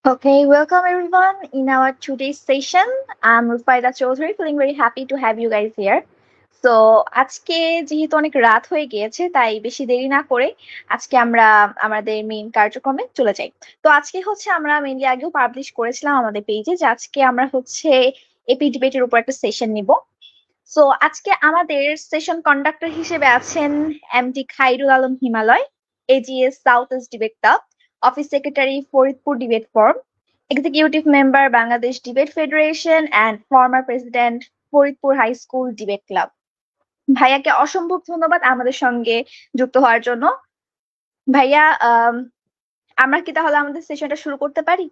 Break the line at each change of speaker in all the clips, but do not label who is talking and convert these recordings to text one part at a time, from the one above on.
Okay, welcome everyone in our today's session. I'm Rufaida Chaudhary, feeling very happy to have you guys here. So আজকে যেহেতু অনেক রাত হয়ে গিয়েছে তাই বেশি দেরি না করে আজকে আমরা আমাদের মেইন কার্যক্রমে চলে যাই। তো আজকে হচ্ছে আমরা মেইনলি আগেও পাবলিশ করেছিলাম আমাদের পেজে যে আজকে আমরা হচ্ছে এপি ডিবেটের উপর একটা সেশন নিব। সো আজকে আমাদের সেশন কন্ডাক্টর হিসেবে আছেন MD Khairul Alam Himalay, AGS South East debate club, office secretary Faridpur debate forum, executive member Bangladesh debate federation and former president Faridpur high school debate club. ভাইয়াকে অসম্ভব ধন্যবাদ আমাদের সঙ্গে যুক্ত হওয়ার জন্য। ভাইয়া, আমরা কি তাহলে আমাদের সেশনটা শুরু করতে পারি?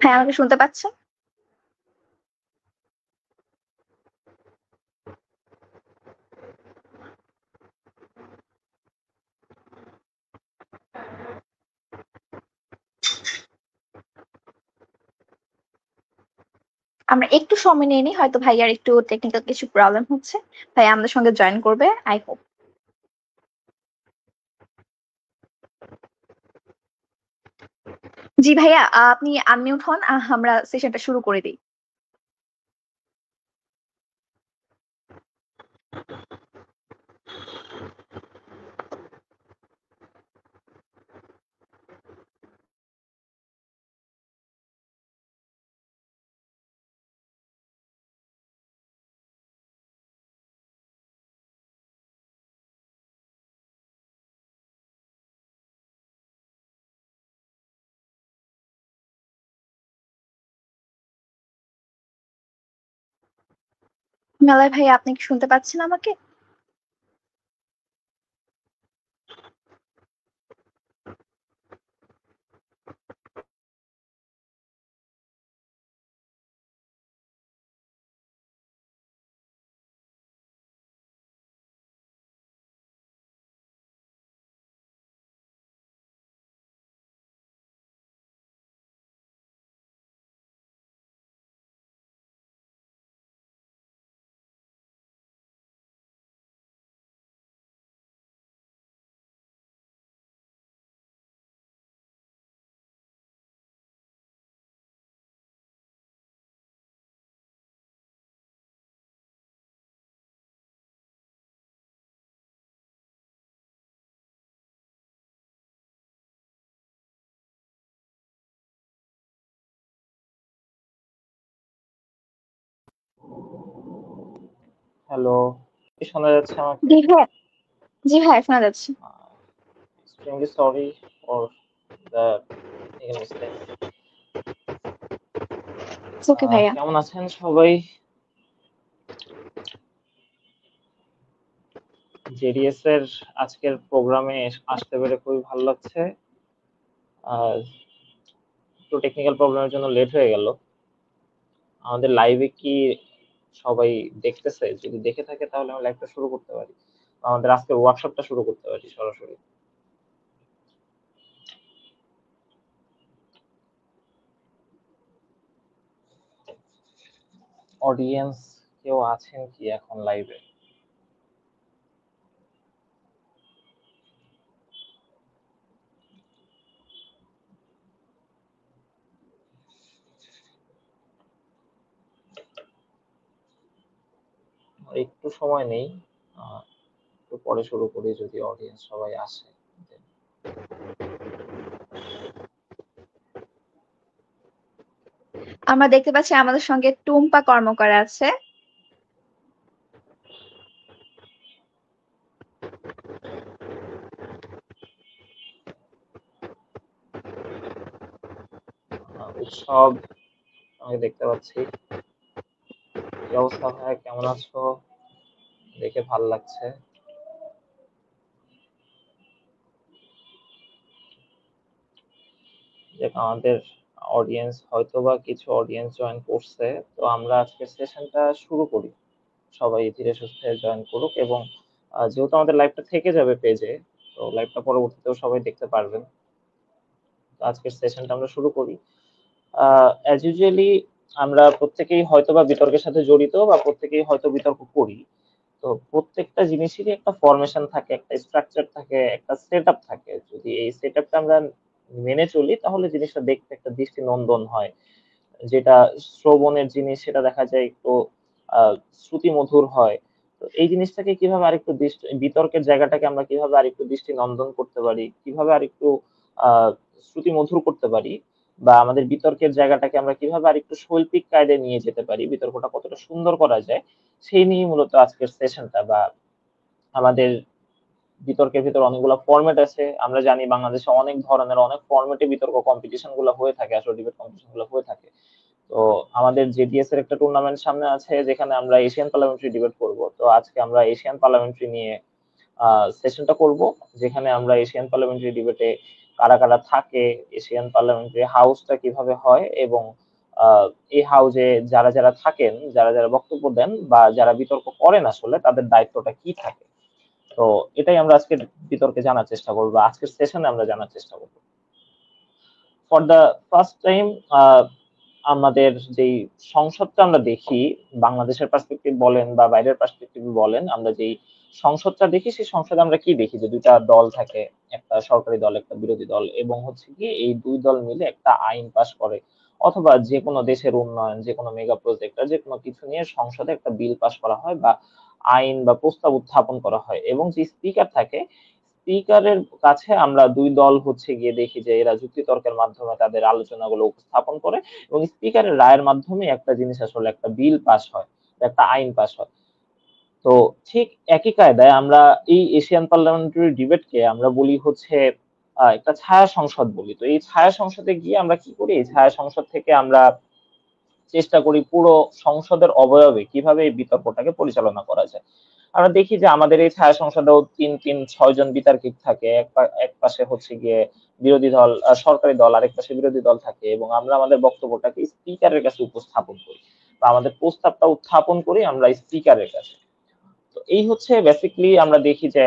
হ্যাঁ, আমাকে শুনতে পাচ্ছেন? আমরা একটু সময় নিয়ে নিই, হয়তো ভাইয়ার একটু টেকনিক্যাল কিছু প্রবলেম হচ্ছে। ভাইয়া আমাদের সঙ্গে জয়েন করবে, আই হোপ। জি ভাইয়া, আপনি আনমিউট হন, আমরা সেশনটা শুরু করে দিই। মেলায় ভাইয়া, আপনি কি শুনতে পাচ্ছেন আমাকে?
হ্যালো, কি শোনা যাচ্ছে আমাকে?
জি ভাইয়া, জি ভাইয়া শোনা যাচ্ছে।
Extremely sorry for the technical mistake.
ওকে ভাইয়া।
কেমন আছেন সবাই? জেডিএস এর আজকের প্রোগ্রামে আসতে পেরে খুবই ভালো লাগছে। আর একটু টেকনিক্যাল প্রবলেমের জন্য লেট হয়ে গেল। আমাদের লাইভে কি সবাই দেখতেছে? যদি দেখে থাকে তাহলে আমরা লাইভটা শুরু করতে পারি। আমাদের আজকের ওয়ার্কশপটা শুরু করতে পারি সরাসরি। অডিয়েন্স কেউ আছেন কি এখন লাইভে? একটু সময় নেই, একটু পরে শুরু করি যদি অডিয়েন্স সবাই আসে।
আমরা দেখতে পাচ্ছি আমাদের সঙ্গে টুম্পা কর্মকার আছে।
উৎসব আমি দেখতে পাচ্ছি। কি অবস্থা ভাই, কেমন আছো? দেখে ভাল লাগছে। যে আমাদের অডিয়েন্স হয়তো বা কিছু অডিয়েন্স জয়েন করছে, তো আমরা আজকে সেশনটা শুরু করি। সবাই ধীরে সুস্থে জয়েন করুক এবং যেহেতু আমাদের লাইভটা থেকে যাবে পেজে, তো লাইভটা পরবর্তীতেও সবাই দেখতে পারবেন। তো আজকের সেশনটা আমরা শুরু করি। অ্যাজ ইউজুয়ালি আমরা প্রত্যেকেই হয়তোবা বিতর্কের সাথে জড়িত বা প্রত্যেকেই হয়তো বিতর্ক করি। তো প্রত্যেকটা জিনিসেরই একটা ফরমেশন থাকে, একটা স্ট্রাকচার থাকে, একটা সেটআপ থাকে। যদি এই সেটআপটা আমরা মেনে চলি তাহলে জিনিসটা দেখতে একটা দৃষ্টিনন্দন হয়। যেটা শ্রবণের জিনিস সেটা দেখা যায় একটু শ্রুতিমধুর হয়। তো এই জিনিসটাকে কিভাবে আরেকটু বিতর্কের জায়গাটাকে আমরা কিভাবে আরেকটু দৃষ্টিনন্দন করতে পারি, কিভাবে আরেকটু শ্রুতিমধুর করতে পারি, বা আমাদের বিতর্কের জায়গাটাকে আমরা কিভাবে আরেকটু শৈল্পিক কায়দায় নিয়ে যেতে পারি, বিতর্কটা কতটা সুন্দর করা যায়, সেই নিয়ে মূলত আজকের সেশনটা। বা আমাদের বিতর্কের ভিতর অনেকগুলো ফরম্যাট আছে। আমরা জানি বাংলাদেশে অনেক ধরনের অনেক ফরম্যাটে বিতর্ক কম্পিটিশন গুলো হয়ে থাকে, আসলে ডিবেট কম্পিটিশন গুলো হয়ে থাকে। তো আমাদের জেডিএস এর একটা টুর্নামেন্ট সামনে আছে যেখানে আমরা এশিয়ান পার্লামেন্টারি ডিবেট করব। তো আজকে আমরা এশিয়ান পার্লামেন্টারি নিয়ে সেশনটা করব, যেখানে আমরা এশিয়ান পার্লামেন্টারি ডিবেটে কারা কারা থাকে, এশিয়ান পার্লামেন্টারি হাউসটা কিভাবে হয়, এবং এই হাউসে যারা যারা থাকেন, যারা যারা বক্তব্য দেন বা যারা বিতর্ক করেন আসলে তাদের দায়িত্বটা কি থাকে। তো এটাই আমরা আজকে বিতর্কে জানার চেষ্টা করবো, আজকের সেশনে আমরা জানার চেষ্টা করবো। ফর দ্য ফার্স্ট টাইম আমাদের যেই সংসদটা আমরা দেখি, বাংলাদেশের পার্সপেক্টিভ বলেন বা বাইরের পার্সপেক্টিভ বলেন, আমরা যেই সংসদটা দেখি সেই সংসদে আমরা কি দেখি, যে দুইটা দল থাকে, একটা সরকারি দল একটা বিরোধী দল, এবং হচ্ছে কি এই দুই দল মিলে একটা আইন পাস করে, অথবা যে কোনো দেশের উন্নয়ন, যে কোনো মেগা প্রজেক্ট, যে কোনো কিছু নিয়ে সংসদে একটা বিল পাস করা হয় বা আইন বা প্রস্তাব উত্থাপন করা হয়, এবং যে স্পিকার থাকে স্পিকারের কাছে আমরা দুই দল হচ্ছে গিয়ে দেখি যে এরা যুক্তিতর্কের মাধ্যমে তাদের আলোচনাগুলো উপস্থাপন করে, এবং স্পিকারের রায়ের মাধ্যমে একটা জিনিস আসলে একটা বিল পাস হয়, একটা আইন পাস হয়। তো ঠিক একই কায়দায় আমরা এই এশিয়ান পার্লামেন্টারি ডিবেটকে আমরা বলি হচ্ছে একটা ছায়া সংসদ বলি। তো এই ছায়া সংসদে গিয়ে আমরা কি করি, এই ছায়া সংসদ থেকে আমরা চেষ্টা করি পুরো সংসদের অবয়বে কিভাবে এই বিতর্কটাকে পরিচালনা করা যায়। আমরা দেখি যে আমাদের এই ছায়া সংসদেও ৩ ৬ জন বিতার্কিক থাকে, এক পাশে হচ্ছে গিয়ে বিরোধী দল, সরকারি দল, আরেক পাশে বিরোধী দল থাকে, এবং আমরা আমাদের বক্তব্যটাকে স্পিকারের কাছে উপস্থাপন করি বা আমাদের প্রস্তাবটা উত্থাপন করি আমরা স্পিকারের কাছে। তো এই হচ্ছে বেসিক্যালি আমরা দেখি যে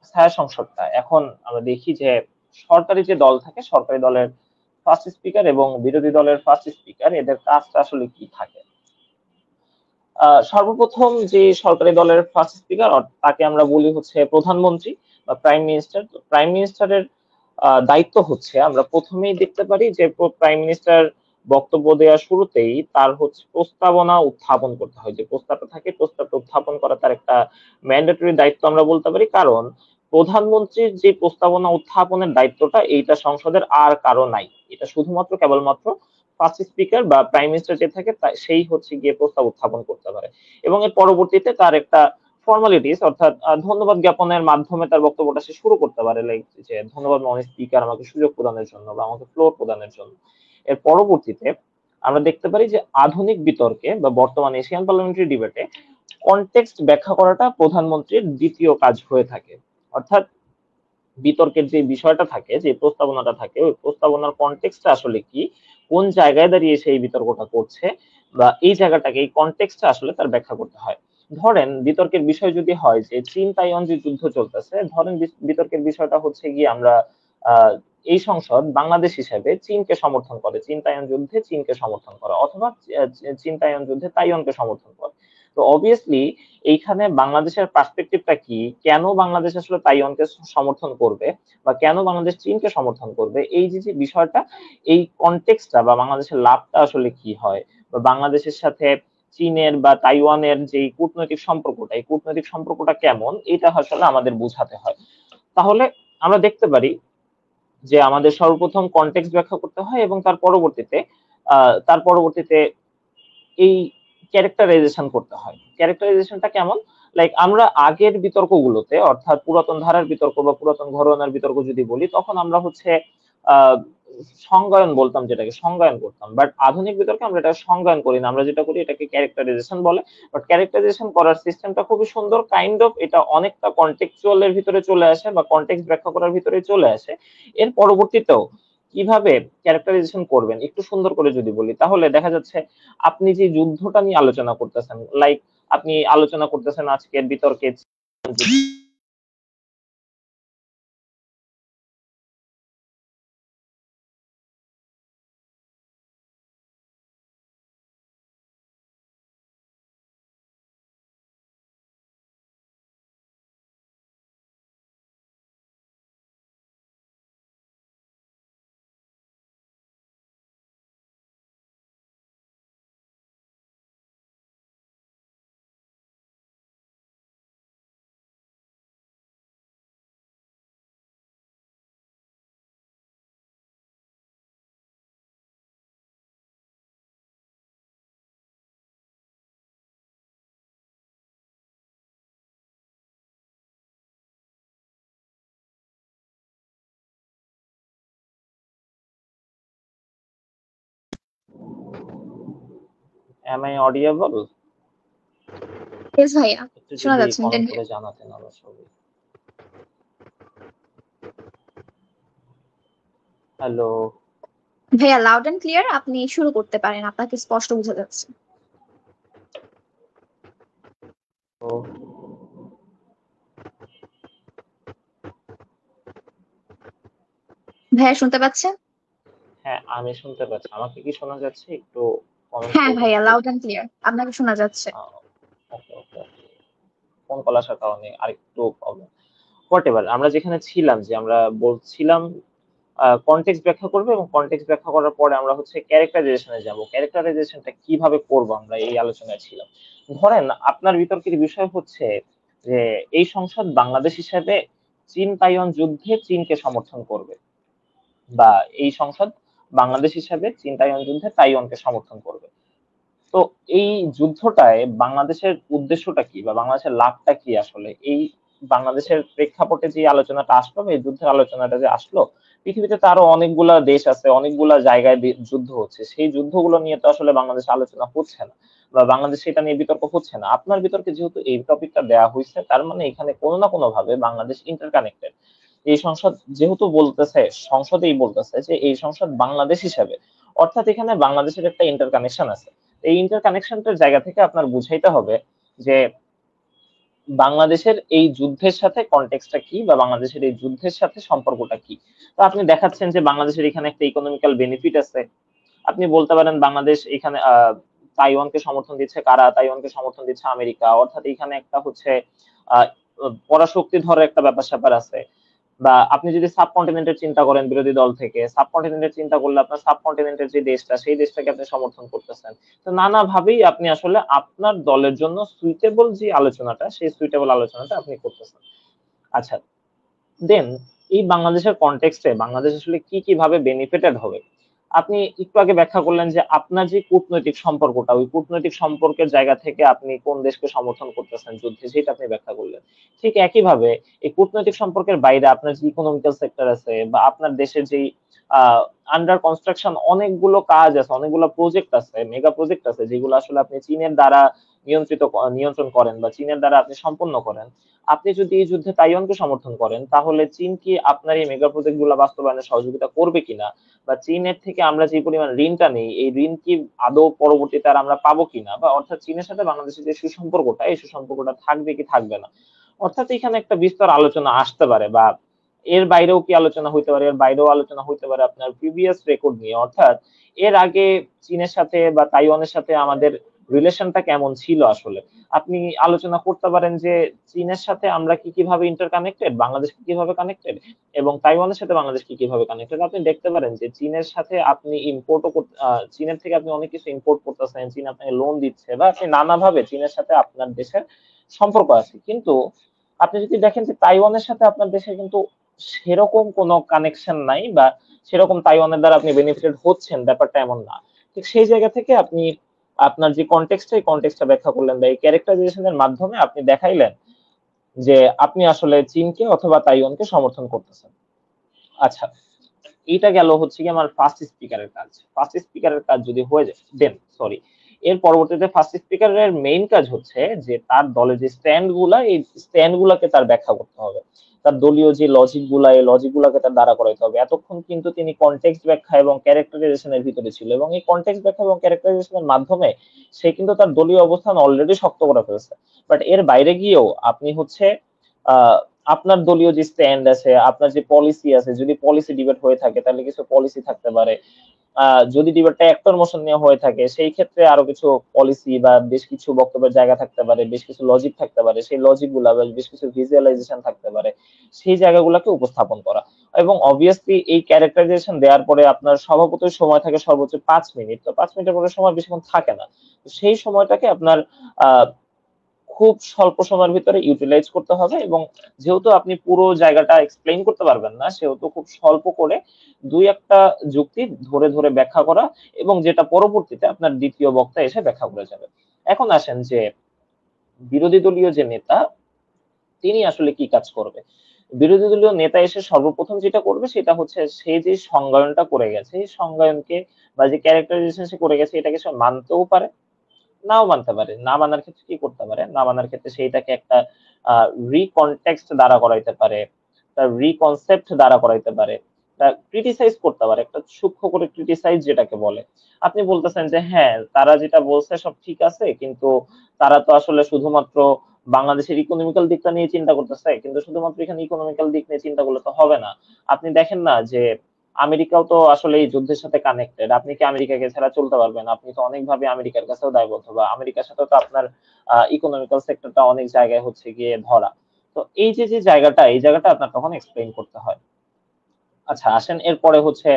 ছায়া সংসদটা। এখন আমরা দেখি যে সরকারি যে দল থাকে, সরকারি দলের ফার্স্ট স্পিকার এবং বিরোধী দলের ফার্স্ট স্পিকার, এদের কাজটা আসলে কি থাকে। সর্বপ্রথম যে সরকারি দলের ফার্স্ট স্পিকার তাকে আমরা বলি হচ্ছে প্রধানমন্ত্রী বা প্রাইম মিনিস্টার। তো প্রাইম মিনিস্টারের দায়িত্ব হচ্ছে, আমরা প্রথমেই দেখতে পারি যে প্রাইম মিনিস্টার বক্তব্য দেওয়ার শুরুতেই তার হচ্ছে প্রস্তাবনা উত্থাপন করতে হয়, যে প্রস্তাবটা থাকে প্রস্তাবটা উত্থাপন করা তার একটা ম্যান্ডেটরি দায়িত্ব আমরা বলতে পারি। কারণ প্রধানমন্ত্রীর যে প্রস্তাবনা উত্থাপনের দায়িত্বটা এইটা সংসদের আর কারো নাই, এটা শুধুমাত্র কেবলমাত্র ফার্স্ট স্পিকার বা প্রাইম মিনিস্টার যে থাকে সেই হচ্ছে গিয়ে প্রস্তাব উত্থাপন করতে পারে, এবং এর পরবর্তীতে তার একটা ফর্মালিটিস অর্থাৎ ধন্যবাদ জ্ঞাপনের মাধ্যমে তার বক্তব্যটা সে শুরু করতে পারে, লাইক যে ধন্যবাদ মাননীয় স্পিকার আমাকে সুযোগ প্রদানের জন্য বা আমাকে ফ্লোর প্রদানের জন্য। এর পরবর্তীতে আমরা দেখতে পারি যে আধুনিক বিতর্কে বা বর্তমান এশিয়ান পার্লামেন্টারি ডিবেটে কনটেক্সট ব্যাখ্যা করাটা প্রধানমন্ত্রীর দ্বিতীয় কাজ হয়ে থাকে। অর্থাৎ বিতর্কের যে বিষয়টা থাকে, যে প্রস্তাবনাটা থাকে, ওই প্রস্তাবনার কনটেক্সটটা আসলে কি, কোন জায়গায় দাঁড়িয়ে সেই বিতর্কটা করছে, বা এই জায়গাটাকে এই কনটেক্সটটা আসলে তার ব্যাখ্যা করতে হয়। ধরেন বিতর্কের বিষয় যদি হয় যে চীন তাইওয়ান যে যুদ্ধ চলতেছে, ধরেন বিতর্কের বিষয়টা হচ্ছে গিয়ে আমরা আহ এই সংসদ বাংলাদেশ হিসেবে চীনকে সমর্থন করে, চীন তাইওয়ান যুদ্ধে চীনকে সমর্থন করে, অথবা চীন তাইওয়ান যুদ্ধে তাইওয়ানকে সমর্থন করে। তো অবভিয়াসলি এইখানে বাংলাদেশের পার্সপেক্টিভটা কি, কেন বাংলাদেশ আসলে তাইওয়ানকে সমর্থন করবে বা কেন বাংলাদেশ চীনকে সমর্থন করবে, এই যে যে বিষয়টা, এই কনটেক্সটটা বা বাংলাদেশের লাভটা আসলে কি হয়, বা বাংলাদেশের সাথে চীনের বা তাইওয়ানের যে কূটনৈতিক সম্পর্কটা, এই কূটনৈতিক সম্পর্কটা কেমন, এটা আসলে আমাদের বোঝাতে হয়। তাহলে আমরা দেখতে পারি যে আমাদের সর্বপ্রথম কনটেক্সট ব্যাখ্যা করতে হয়, এবং তার পরবর্তীতে এই ক্যারেক্টারাইজেশন করতে হয়। ক্যারেক্টারাইজেশনটা কেমন, লাইক আমরা আগের বিতর্কগুলোতে অর্থাৎ পুরাতন ধারার বিতর্ক বা পুরাতন ঘরানার বিতর্ক যদি বলি, তখন আমরা হচ্ছে আহ সংজ্ঞায়ন বলতাম, যেটাকে সংজ্ঞায়ন করতাম। বাট আধুনিক বিতর্কে আমরা এটা সংজ্ঞায়ন করি না, আমরা যেটা করি এটাকে ক্যারেক্টারাইজেশন বলে। বাট ক্যারেক্টারাইজেশন করার সিস্টেমটা খুবই সুন্দর, কাইন্ড অফ এটা অনেকটা কন্টেক্সচুয়ালের ভিতরে চলে আসে বা কন্টেক্সট ব্যাখ্যা করার ভিতরে চলে আসে। এর পরবর্তীতেও কিভাবে ক্যারেক্টারাইজেশন করবেন একটু সুন্দর করে যদি বলি, তাহলে দেখা যাচ্ছে আপনি যে যুদ্ধটা নিয়ে আলোচনা করতেছেন, লাইক আপনি আলোচনা করতেছেন আজকের বিতর্কে am I audible?
Yes ভাইয়া,
একটু
শোনা
যদি
যাচ্ছে
কমেন্ট
ইন্টারনেট।
করে জানাতেন আমার সবাই। হ্যালো।
ভাইয়া লাউড এন্ড ক্লিয়ার, আপনি শুরু করতে পারেন, আপনাকে স্পষ্ট বোঝা যাচ্ছে।
তো
ভাইয়া শুনতে পাচ্ছেন?
হ্যাঁ, আমি শুনতে পাচ্ছি। আমাকে কি শোনা যাচ্ছে? একটু কমেন্ট
হ্যাঁ
করবেন
ভাইয়া,
প্লিজ।
লাউড এন্ড ক্লিয়ার, আপনাকে শোনা যাচ্ছে।
ওকে ওকে। ফোন কল আসার কারণে আরেকটু প্রবলেম। হোয়াটএভার, আমরা যেখানে ছিলাম যে আমরা বলছিলাম কনটেক্সট ব্যাখ্যা করব এবং কনটেক্সট ব্যাখ্যা করার পরে আমরা হচ্ছে ক্যারেক্টারাইজেশনে যাব। ক্যারেক্টারাইজেশনটা কিভাবে করব আমরা এই আলোচনায় ছিলাম। ধরেন আপনার বিতর্কের বিষয় হচ্ছে যে এই সংসদ বাংলাদেশ হিসেবে চীন তাইওয়ান যুদ্ধে চীনকে সমর্থন করবে, বা এই সংসদ বাংলাদেশ হিসেবে চীন তাইওয়ান যুদ্ধে তাইওয়ানকে সমর্থন করবে। তো এই যুদ্ধটায় বাংলাদেশের উদ্দেশ্যটা কি বা বাংলাদেশের লাভটা কি আসলে? এই বাংলাদেশের প্রেক্ষাপটে যে আলোচনাটা আসলো বা এই যুদ্ধের আলোচনাটা যে আসলো, পৃথিবীতে তো আরো অনেকগুলা দেশ আছে, অনেকগুলা জায়গায় যুদ্ধ হচ্ছে, সেই যুদ্ধগুলো নিয়ে তো আসলে বাংলাদেশ আলোচনা হচ্ছে না বা বাংলাদেশ সেটা নিয়ে বিতর্ক হচ্ছে না। আপনার বিতর্কে যেহেতু এই টপিকটা দেওয়া হয়েছে, তার মানে এখানে কোনো না কোনো ভাবে বাংলাদেশ ইন্টারকানেক্টেড। এই সংসদ যেহেতু বলতেছে, সংসদেই বলতেছে যে এই সংসদ বাংলাদেশ হিসাবে, অর্থাৎ এখানে বাংলাদেশের একটা ইন্টারকানেকশন আছে। এই ইন্টারকানেকশনটার জায়গা থেকে আপনার বুঝাইতে হবে যে বাংলাদেশের এই যুদ্ধের সাথে কনটেক্সটটা কি বা বাংলাদেশের এই যুদ্ধের সাথে সম্পর্কটা কি। তো আপনি দেখাচ্ছেন যে বাংলাদেশের এখানে একটা ইকোনমিক্যাল বেনিফিট আছে। আপনি বলতে পারেন বাংলাদেশ এখানে তাইওয়ানকে সমর্থন দিচ্ছে কারা? তাইওয়ানকে সমর্থন দিচ্ছে আমেরিকা। অর্থাৎ এখানে একটা হচ্ছে আহ পরাশক্তি ধরে একটা ব্যাপার-স্যাপার আছে। বা আপনি যদি সাবকন্টিনেন্টের চিন্তা করেন বিরোধী দল থেকে, সাবকন্টিনেন্টের চিন্তা করলে আপনার সাবকন্টিনেন্টের যে দেশটা, সেই দেশটাকে আপনি সমর্থন করতেছেন। তো নানাভাবেই আপনি আসলে আপনার দলের জন্য সুইটেবল যে আলোচনাটা, সেই সুইটেবল আলোচনাটা আপনি করতেছেন। আচ্ছা, দেন এই বাংলাদেশের কনটেক্সটে বাংলাদেশ আসলে কি কিভাবে বেনিফিটেড হবে? আপনি একটু আগে ব্যাখ্যা করলেন যে আপনার যে কূটনৈতিক সম্পর্কটা, ওই কূটনৈতিক সম্পর্কের জায়গা থেকে আপনি কোন দেশকে সমর্থন করতেছেন যুদ্ধে, সেটা আপনি ব্যাখ্যা করলেন। ঠিক একইভাবে এই কূটনৈতিক সম্পর্কের বাইরে আপনার যে ইকোনমিক্যাল সেক্টর আছে বা আপনার দেশের যেই আন্ডার কনস্ট্রাকশন অনেকগুলো কাজ আছে, অনেকগুলো প্রজেক্ট আছে, মেগা প্রজেক্ট আছে, যেগুলো আসলে আপনি চীনের দ্বারা নিয়ন্ত্রণ করেন বা চীনের দ্বারা আপনি সম্পন্ন করেন। আপনি যদি এই যুদ্ধে তাইওয়ানকে সমর্থন করেন, তাহলে চীন কি আপনার এই মেগা প্রজেক্ট গুলো বাস্তবায়নে সহযোগিতা করবে কিনা, বা চীনের থেকে আমরা যে পরিমাণ ঋণটা নেই, এই ঋণ কি আদৌ পরবর্তীতে আর আমরা পাবো কিনা, বা অর্থাৎ চীনের সাথে বাংলাদেশের যে সুসম্পর্কটা, এই সুসম্পর্কটা থাকবে কি থাকবে না। অর্থাৎ এখানে একটা বিস্তর আলোচনা আসতে পারে, বা এর বাইরেও কি আলোচনা হইতে পারে, এর বাইরেও আলোচনা হইতে পারে আপনার প্রিভিয়াস রেকর্ড নিয়ে। অর্থাৎ এর আগে চীনের সাথে বা তাইওয়ানের সাথে আমাদের রিলেশনটা কেমন ছিল আসলে। আপনি আলোচনা করতে পারেন যে চীনের সাথে আমরা কি কিভাবে ইন্টারকানেক্টেড, বাংলাদেশ কি কিভাবে কানেক্টেড, এবং তাইওয়ানের সাথে বাংলাদেশ কি কিভাবে কানেক্টেড। আপনি দেখতে পারেন যে চীনের সাথে আপনি চীনের থেকে আপনি অনেক কিছু ইম্পোর্ট করতেছেন, চীন আপনাকে লোন দিচ্ছে, বা আপনি নানাভাবে চীনের সাথে আপনার দেশের সম্পর্ক আছে। কিন্তু আপনি যদি দেখেন যে তাইওয়ানের সাথে আপনার দেশের কিন্তু সেরকম কোনো কানেকশন নাই, বা সেরকম তাইওয়ানের দ্বারা আপনি বেনিফিটেড হচ্ছেন, ব্যাপারটা এমন না। ঠিক সেই জায়গা থেকে আপনি আপনার যে কনটেক্সট, এই কনটেক্সটটা ব্যাখ্যা করলেন বা এই ক্যারেক্টারাইজেশনের মাধ্যমে আপনি দেখাইলেন যে আপনি আসলে চীনকে অথবা তাইওয়ানকে সমর্থন করতেছেন। আচ্ছা, এইটা গেল হচ্ছে কি আমার ফার্স্ট স্পিকারের কাজ। ফার্স্ট স্পিকারের কাজ যদি হয়ে যায়, দেন সরি, এর পরবর্তীতে ফার্স্ট স্পিকারের মেইন কাজ হচ্ছে যে তার দলের যে স্ট্যান্ড গুলা, এই স্ট্যান্ড গুলাকে তার ব্যাখ্যা করতে হবে। তার দলীয় যে লজিক গুলা, এই লজিক গুলাকে তার দাঁড়া করাইতে হবে। এতক্ষণ কিন্তু তিনি কনটেক্সট ব্যাখ্যা এবং ক্যারেক্টারাইজেশনের ভিতরে ছিল, এবং এই কনটেক্সট ব্যাখ্যা এবং ক্যারেক্টারাইজেশনের মাধ্যমে সে কিন্তু তার দলীয় অবস্থান অলরেডি শক্ত করে ফেলছে। বাট এর বাইরে গিয়েও আপনি হচ্ছে আহ আপনার দলীয় যে স্ট্যান্ড আছে, আপনার যে পলিসি আছে, যদি পলিসি ডিবেট হয়ে থাকে তাহলে কিছু পলিসি থাকতে পারে। যদি ডিবেটটা অ্যাক্টর মোশন নিয়ে হয়ে থাকে, সেই ক্ষেত্রে আরো কিছু পলিসি বা বেশ কিছু বক্তব্যের জায়গা থাকতে পারে, বেশ কিছু লজিক থাকতে পারে, সেই লজিক গুলা বা বেশ কিছু ভিজুয়ালাইজেশন থাকতে পারে, সেই জায়গাগুলোকে উপস্থাপন করা। এবং অবভিয়াসলি এই ক্যারেক্টারাইজেশন দেওয়ার পরে আপনার স্বভাবতই সময় থাকে সর্বোচ্চ 5 মিনিট। তো 5 মিনিটের পরে সময় বেশিক্ষণ থাকে না। তো সেই সময়টাকে আপনার আহ খুব স্বল্প সময়ের ভিতরে ইউটিলাইজ করতে হবে, এবং যেহেতু আপনি পুরো জায়গাটা এক্সপ্লেইন করতে পারবেন না, সেহেতু খুব স্বল্প করে দুই একটা যুক্তি ধরে ধরে ব্যাখ্যা করা, এবং যেটা পরবর্তীতে আপনার দ্বিতীয় বক্তা এসে ব্যাখ্যা করে যাবে। এখন আসেন যে বিরোধী দলীয় যে নেতা, তিনি আসলে কি কাজ করবে। বিরোধী দলীয় নেতা এসে সর্বপ্রথম যেটা করবে সেটা হচ্ছে সে যে সংজ্ঞায়নটা করে গেছে, এই সংজ্ঞায়নকে বা যে ক্যারেক্টারাইজেশন সে করে গেছে, এটাকে সে মানতেও পারে, নাও মানতে পারে। না মানার ক্ষেত্রে কি করতে পারে? না মানার ক্ষেত্রে সেইটাকে একটা রিকনটেক্সট দ্বারা করাইতে পারে, তার রিকনসেপ্ট দ্বারা করাইতে পারে, ক্রিটিসাইজ করতে পারে, একটা সূক্ষ্ম করে ক্রিটিসাইজ যেটাকে বলে। আপনি বলতেছেন যে হ্যাঁ, তারা যেটা বলছে সব ঠিক আছে, কিন্তু তারা তো আসলে শুধুমাত্র বাংলাদেশের ইকোনমিক্যাল দিকটা নিয়ে চিন্তা করতেছে, কিন্তু শুধুমাত্র এখানে ইকোনমিক্যাল দিক নিয়ে চিন্তা করলে তো হবে না। আপনি দেখেন না যে আমেরিকাও তো আসলে এই যুদ্ধের সাথে কানেক্টেড। আপনি কি আমেরিকাকে ছাড়া চলতে পারবেন? আপনি তো অনেকভাবে আমেরিকার কাছেও দায়বদ্ধ, বা আমেরিকার সাথেও তো আপনার ইকোনমিক্যাল সেক্টরটা অনেক জায়গায় হচ্ছে গিয়ে ধরা। তো এই যে জায়গাটা, এই জায়গাটা আপনার তখন এক্সপ্লেইন করতে হয়। আচ্ছা, আসেন এরপরে হচ্ছে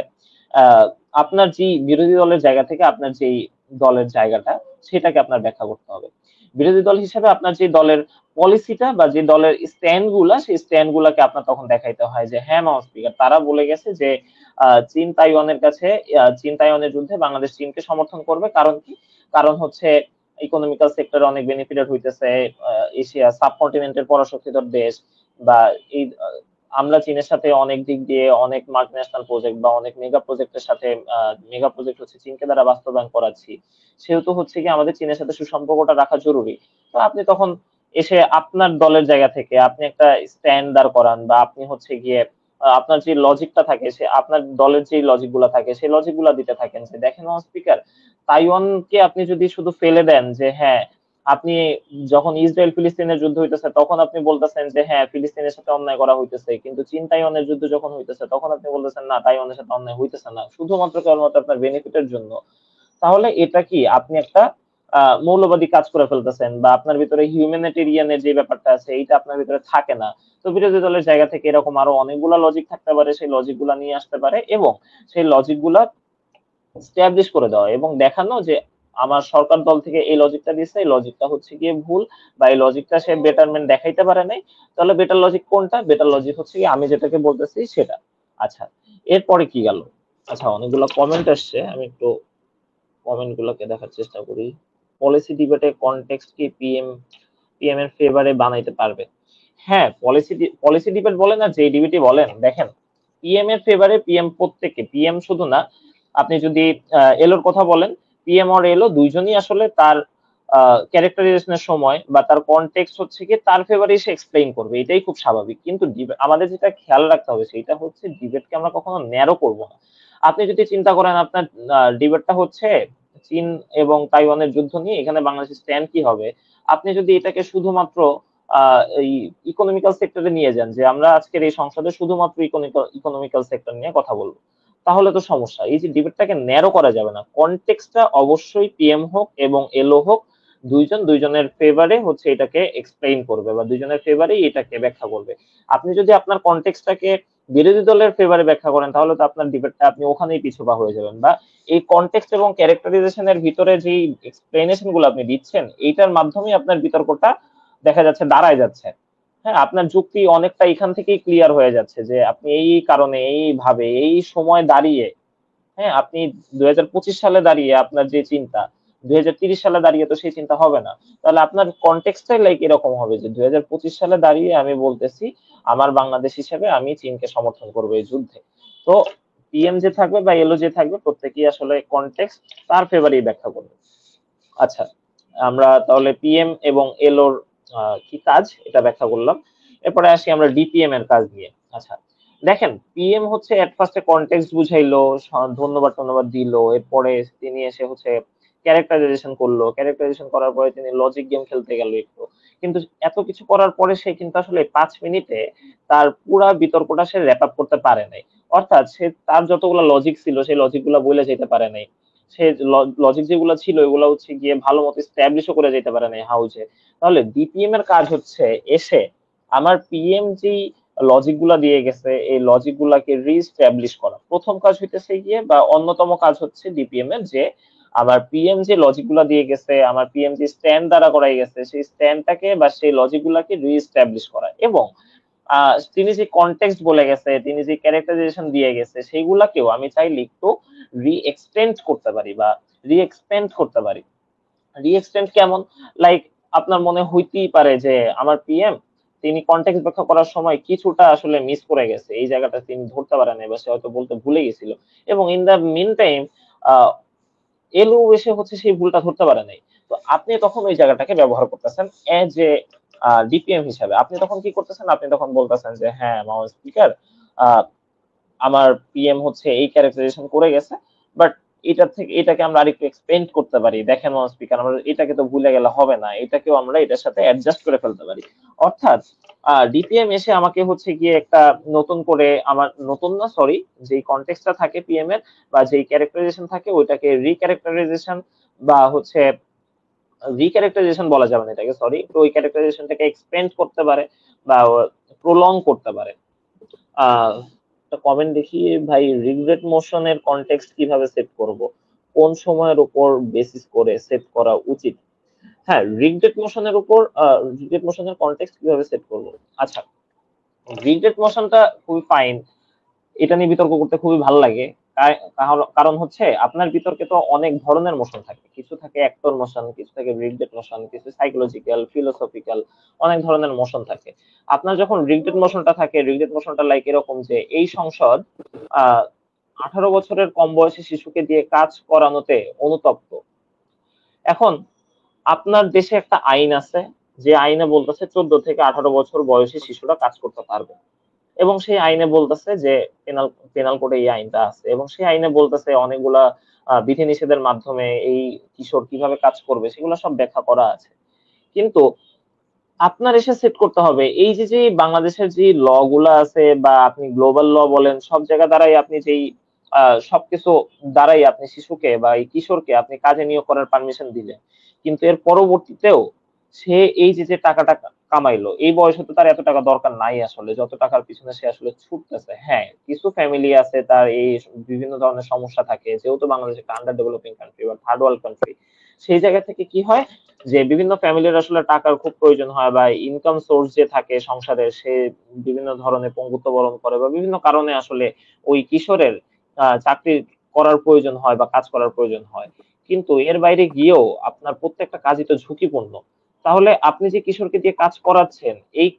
আপনার যে বিরোধী দলের জায়গা থেকে আপনার যেই দলের জায়গাটা, সেটাকে আপনার ব্যাখ্যা করতে হবে। বিরোধী দল হিসেবে আপনার যে দলের পলিসিটা বা যে দলের স্ট্যান্ড গুলা, সেই স্ট্যান্ড গুলাকে আপনার তখন দেখাইতে হয় যে হ্যাঁ মাউস স্পিকার, তারা বলে গেছে যে চীন তাইওয়ানের কাছে, চীন তাইওয়ানের যুদ্ধে বাংলাদেশ চীনকে সমর্থন করবে। কারণ কি? কারণ হচ্ছে ইকোনমিক্যাল সেক্টরে অনেক বেনিফিটেড হইতেছে, এশিয়া সাবকন্টিনেন্টের পরাশক্তিধর দেশ, বা এই আমরা চীনের সাথে অনেক দিক দিয়ে অনেক মাল্টিন্যাশনাল প্রজেক্ট বা অনেক মেগা প্রজেক্টের সাথে, মেগা প্রজেক্ট হচ্ছে চীনকে দ্বারা বাস্তবায়ন করাচ্ছি, সেহেতু হচ্ছে কি আমাদের চীনের সাথে সুসম্পর্কটা রাখা জরুরি। তো আপনি তখন এসে আপনার দলের জায়গা থেকে আপনি একটা স্ট্যান্ড দাঁড় করান, বা আপনি হচ্ছে গিয়ে আপনার যে লজিকটা থাকে, সে আপনার দলের যে লজিক গুলা থাকে সেই লজিক গুলা দিতে থাকেন যে দেখেন স্পিকার, তাইওয়ানকে আপনি যদি শুধু ফেলে দেন যে হ্যাঁ, আপনি যখন ইসরায়েল ফিলিস্তিনের যুদ্ধ হইতেছে তখন আপনি বলতেছেন যে হ্যাঁ, ফিলিস্তিনের সাথে অন্যায় করা হইতেছে, কিন্তু চীন তাইওয়ানের যুদ্ধ যখন হইতেছে তখন আপনি বলতেছেন না, তাইওয়ানের সাথে অন্যায় হইতেছে না, শুধুমাত্র কেবলমাত্র আপনার বেনিফিটের জন্য। তাহলে এটা কি আপনি একটা মৌলবাদী কাজ করে ফেলতেছেন, বা আপনার ভিতরে হিউম্যানিটেরিয়ানের যে ব্যাপারটা আছে এইটা আপনার ভিতরে থাকে না। তো বিরোধী দলের জায়গা থেকে এরকম আরো অনেকগুলা লজিক থাকতে পারে, সেই লজিক গুলা নিয়ে আসতে পারে এবং সেই লজিক গুলা স্ট্যাবলিশ করে দেওয়া এবং দেখানো যে আমার সরকার দল থেকে এই লজিকটা দিচ্ছে, এই লজিকটা হচ্ছে গিয়ে ভুল, বা এই লজিকটা সে বেটারমেন্ট দেখাইতে পারে নাই। তাহলে বেটার লজিক কোনটা? বেটার লজিক হচ্ছে গিয়ে আমি যেটাকে বলতেছি সেটা। আচ্ছা, এরপরে কি গেল? আচ্ছা, অনেকগুলো কমেন্ট আসছে, আমি একটু কমেন্ট গুলোকে দেখার চেষ্টা করি। পলিসি ডিবেটে কনটেক্সট কি পিএম এর ফেভারে বানাইতে পারবে? হ্যাঁ, পলিসি ডিবেট বলেন আর যে ডিবেটই বলেন, দেখেন পিএম এর ফেভারে পিএম, প্রত্যেককে, পিএম শুধু না, আপনি যদি এলোর কথা বলেন, পিএম আর এলো দুইজনই আসলে তার ক্যারেক্টারাইজেশনের সময় বা তার কনটেক্সট হচ্ছে কি তার ফেভারে সে এক্সপ্লেইন করবে, এটাই খুব স্বাভাবিক। কিন্তু আমাদের যেটা খেয়াল রাখতে হবে সেটা হচ্ছে ডিবেটকে আমরা কখনো ন্যারো করব না। আপনি যদি চিন্তা করেন আপনার ডিবেটটা হচ্ছে চীন এবং তাইওয়ানের যুদ্ধ নিয়ে, এখানে বাংলাদেশের স্ট্যান্ড কি হবে, আপনি যদি এটাকে শুধুমাত্র এই ইকোনমিক্যাল সেক্টরে নিয়ে যান, যে আমরা আজকের এই সংসদে শুধুমাত্র ইকোনমিক্যাল সেক্টর নিয়ে কথা বলবো, তাহলে তো সমস্যা। এই যে ডিবেটটাকে ন্যারো করা যাবে না, কনটেক্সটটা অবশ্যই পিএম হোক এবং এলও হোক, দুইজনের ফেভারে হচ্ছে এটাকে এক্সপ্লেইন করবে, বা দুইজনের ফেভারেই এটাকে ব্যাখ্যা করবে। আপনি যদি আপনার কনটেক্সটটাকে বিরোধী দলের ফেভারে ব্যাখ্যা করেন, তাহলে তো আপনার ডিবেটটা আপনি ওখানেই পিছুপা হয়ে যাবেন, বা এই কনটেক্সট এবং ক্যারেক্টারাইজেশনের ভিতরে যে এক্সপ্লেনেশন গুলো আপনি দিচ্ছেন, এইটার মাধ্যমে আপনার বিতর্কটা দেখা যাচ্ছে দাঁড়ায় যাচ্ছে। হ্যাঁ, আপনার যুক্তি অনেকটা এখান থেকেই ক্লিয়ার হয়ে যাচ্ছে যে আপনি এই কারণে, এইভাবে, এই সময় দাঁড়িয়ে, হ্যাঁ, আপনি 2025 সালে দাঁড়িয়ে আপনার যে চিন্তা, 2030 সালে দাঁড়িয়ে তো সেই চিন্তা হবে না। তাহলে আপনার কনটেক্সটাই লাইক এরকম হবে যে 2025 সালে দাঁড়িয়ে আমি বলতেছি আমার বাংলাদেশ হিসেবে আমি চীনকে সমর্থন করবো এই যুদ্ধে। তো পিএম যে থাকবে বা এলও যে থাকবে, প্রত্যেকেই আসলে কনটেক্সট তার ফেভারেই ব্যাখ্যা করবে। আচ্ছা, আমরা তাহলে পিএম এবং এলওর কি কাজ এটা ব্যাখ্যা করলাম। এরপরে আসি আমরা ডিপিএম এর কাজ নিয়ে। আচ্ছা, দেখেন পিএম হচ্ছে এট ফার্স্টে কনটেক্সট বুঝাইলো, ধন্যবাদ টন্যবাদ দিল, এরপরে তিনি এসে হচ্ছে ক্যারেক্টারাইজেশন করলো, ক্যারেক্টারাইজেশন করার পরে তিনি লজিক গেম খেলতে গেল একটু। কিন্তু এত কিছু করার পরে সে কিন্তু আসলে 5 মিনিটে তার পুরা বিতর্কটা সে র্যাপ আপ করতে পারে নাই। অর্থাৎ সে তার যতগুলো লজিক ছিল সেই লজিক গুলা বলে যেতে পারে নাই। সে লজিক যেগুলো ছিল এগুলো হচ্ছে গিয়ে ভালো মতো স্ট্যাবলিশও করে যেতে পারে না হাউজে। তাহলে ডিপিএম এর কাজ হচ্ছে এসে আমার পিএম যেই লজিক গুলা দিয়ে গেছে এই লজিক গুলাকে রিস্টাবলিশ করা। প্রথম কাজ হইতেছে গিয়ে, বা অন্যতম কাজ হচ্ছে ডিপিএম এর, যে আমার পিএম যে লজিক গুলা দিয়ে গেছে, আমার পিএম যে স্ট্যান্ড দ্বারা করাই গেছে, সেই স্ট্যান্ডটাকে বা সেই লজিক গুলাকে রিস্টাবলিশ করা, এবং তিনি যে কনটেক্সট বলে গেছে, তিনি যে ক্যারেক্টারাইজেশন দিয়ে গেছে, সেইগুলাকেও আমি চাইলে একটু রি-এক্সটেন্ড করতে পারি বা রি-এক্সপেন্ড করতে পারি। রি-এক্সটেন্ড কেমন? লাইক আপনার মনে হইতেই পারে যে আমার পিএম তিনি কনটেক্সট ব্যাখ্যা করার সময় কিছুটা আসলে মিস করে গেছে, এই জায়গাটা তিনি ধরতে পারেন নাই, বা সে হয়তো বলতে ভুলে গেছিল, এবং ইন দ্য মিন টাইম এলও এসে হচ্ছে সেই ভুলটা ধরতে পারে নাই। তো তো আপনি তখন ওই জায়গাটাকে ব্যবহার করতেছেন এজ এ ডিপিএম হিসাবে। আপনি তখন কি করতেছেন, আপনি তখন বলতেছেন যে হ্যাঁ মাউন্ট স্পিকার, আমার পিএম হচ্ছে এই ক্যারেক্টারাইজেশন করে গেছে, বাট এটা থেকে এটাকে আমরা আরেকটু এক্সপেন্ড করতে পারি, দেখেন মাউন্ট স্পিকার আমরা এটাকে তো ভুলে গেলে হবে না, এটাকেও আমরা এটার সাথে অ্যাডজাস্ট করে ফেলতে পারি। অর্থাৎ ডিপিএম এসে আমাকে হচ্ছে গিয়ে একটা নতুন করে, আমার নতুন না সরি, যেই কনটেক্সটটা থাকে পিএম এর বা যেই ক্যারেক্টারাইজেশন থাকে ওইটাকে রিক্যারেক্টারাইজেশন বা হচ্ছে রিক্যারেক্টারাইজেশন বলা যাবে না এটাকে, সরি, তো ওই ক্যারেক্টারাইজেশনটাকে এক্সপেন্ড করতে পারে বা প্রলং করতে পারে। একটা কমেন্ট দেখি ভাই, রিগ্রেট মোশনের কনটেক্সট কিভাবে সেট করব, কোন সময়ের উপর বেসিস করে সেট করা উচিত? হ্যাঁ, রিগ্রেট মোশনের কনটেক্সট কিভাবে সেট করব। আচ্ছা, রিগ্রেট মোশনটা খুবই ফাইন, এটা নিয়ে বিতর্ক করতে খুবই ভালো লাগে। কারণ হচ্ছে আপনার বিতর্কে তো অনেক ধরনের মোশন থাকে, কিছু থাকে অ্যাক্টর মোশন, কিছু থাকে রিগ্রেট মোশন, কিছু সাইকোলজিক্যাল, ফিলোসফিক্যাল, অনেক ধরনের মোশন থাকে। আপনার যখন রিগ্রেট মোশনটা থাকে, রিগ্রেট মোশনটা লাইক এরকম যে এই সংসদ আহ 18 বছরের কম বয়সী শিশুকে দিয়ে কাজ করানোতে অনুতপ্ত। এখন আপনার দেশে একটা আইন আছে, যে আইনে বলতেছে 14 থেকে 18 বছর বয়সী শিশুরা কাজ করতে পারবে, এবং সেই আইনে বলতেছে যে পেনাল পেনাল কোডে এই আইনটা আছে, এবং সেই আইনে বলতেছে অনেকগুলা বিধিনিষেধের মাধ্যমে এই কিশোর কিভাবে কাজ করবে সেগুলো সব ব্যাখ্যা করা আছে। কিন্তু আপনার এসে সেট করতে হবে এই যে বাংলাদেশের যে ল গুলা আছে বা আপনি গ্লোবাল ল বলেন, সব জায়গা দ্বারাই আপনি যেই সবকিছু দ্বারাই আপনি শিশুকে বা এই কিশোরকে আপনি কাজে নিয়োগ করার পারমিশন দিলেন, কিন্তু এর পরবর্তীতেও সে এই যে টাকাটা কামাইলো, এই বয়সে তো তার এত টাকা দরকার নাই আসলে, যত টাকার পিছনে সে আসলে ছুটতেছে। হ্যাঁ, কিছু ফ্যামিলি আছে তার এই বিভিন্ন ধরনের সমস্যা থাকে, যেহেতু বাংলাদেশ একটা আন্ডার ডেভেলপিং কান্ট্রি বা থার্ড ওয়ার্ল্ড কান্ট্রি, সেই জায়গা থেকে কি হয় যে বিভিন্ন ফ্যামিলির আসলে টাকার খুব প্রয়োজন হয়, বা ইনকাম সোর্স যে থাকে সংসারে সে বিভিন্ন ধরনের পঙ্গুত্ব বরণ করে, বা বিভিন্ন কারণে আসলে ওই কিশোরের চাকরি করার প্রয়োজন হয় বা কাজ করার প্রয়োজন হয়। কিন্তু এর বাইরে গিয়েও আপনার প্রত্যেকটা কাজই তো ঝুঁকিপূর্ণ। তাহলে আপনি যে কিশোরকে দিয়ে কাজ করাচ্ছেন, এই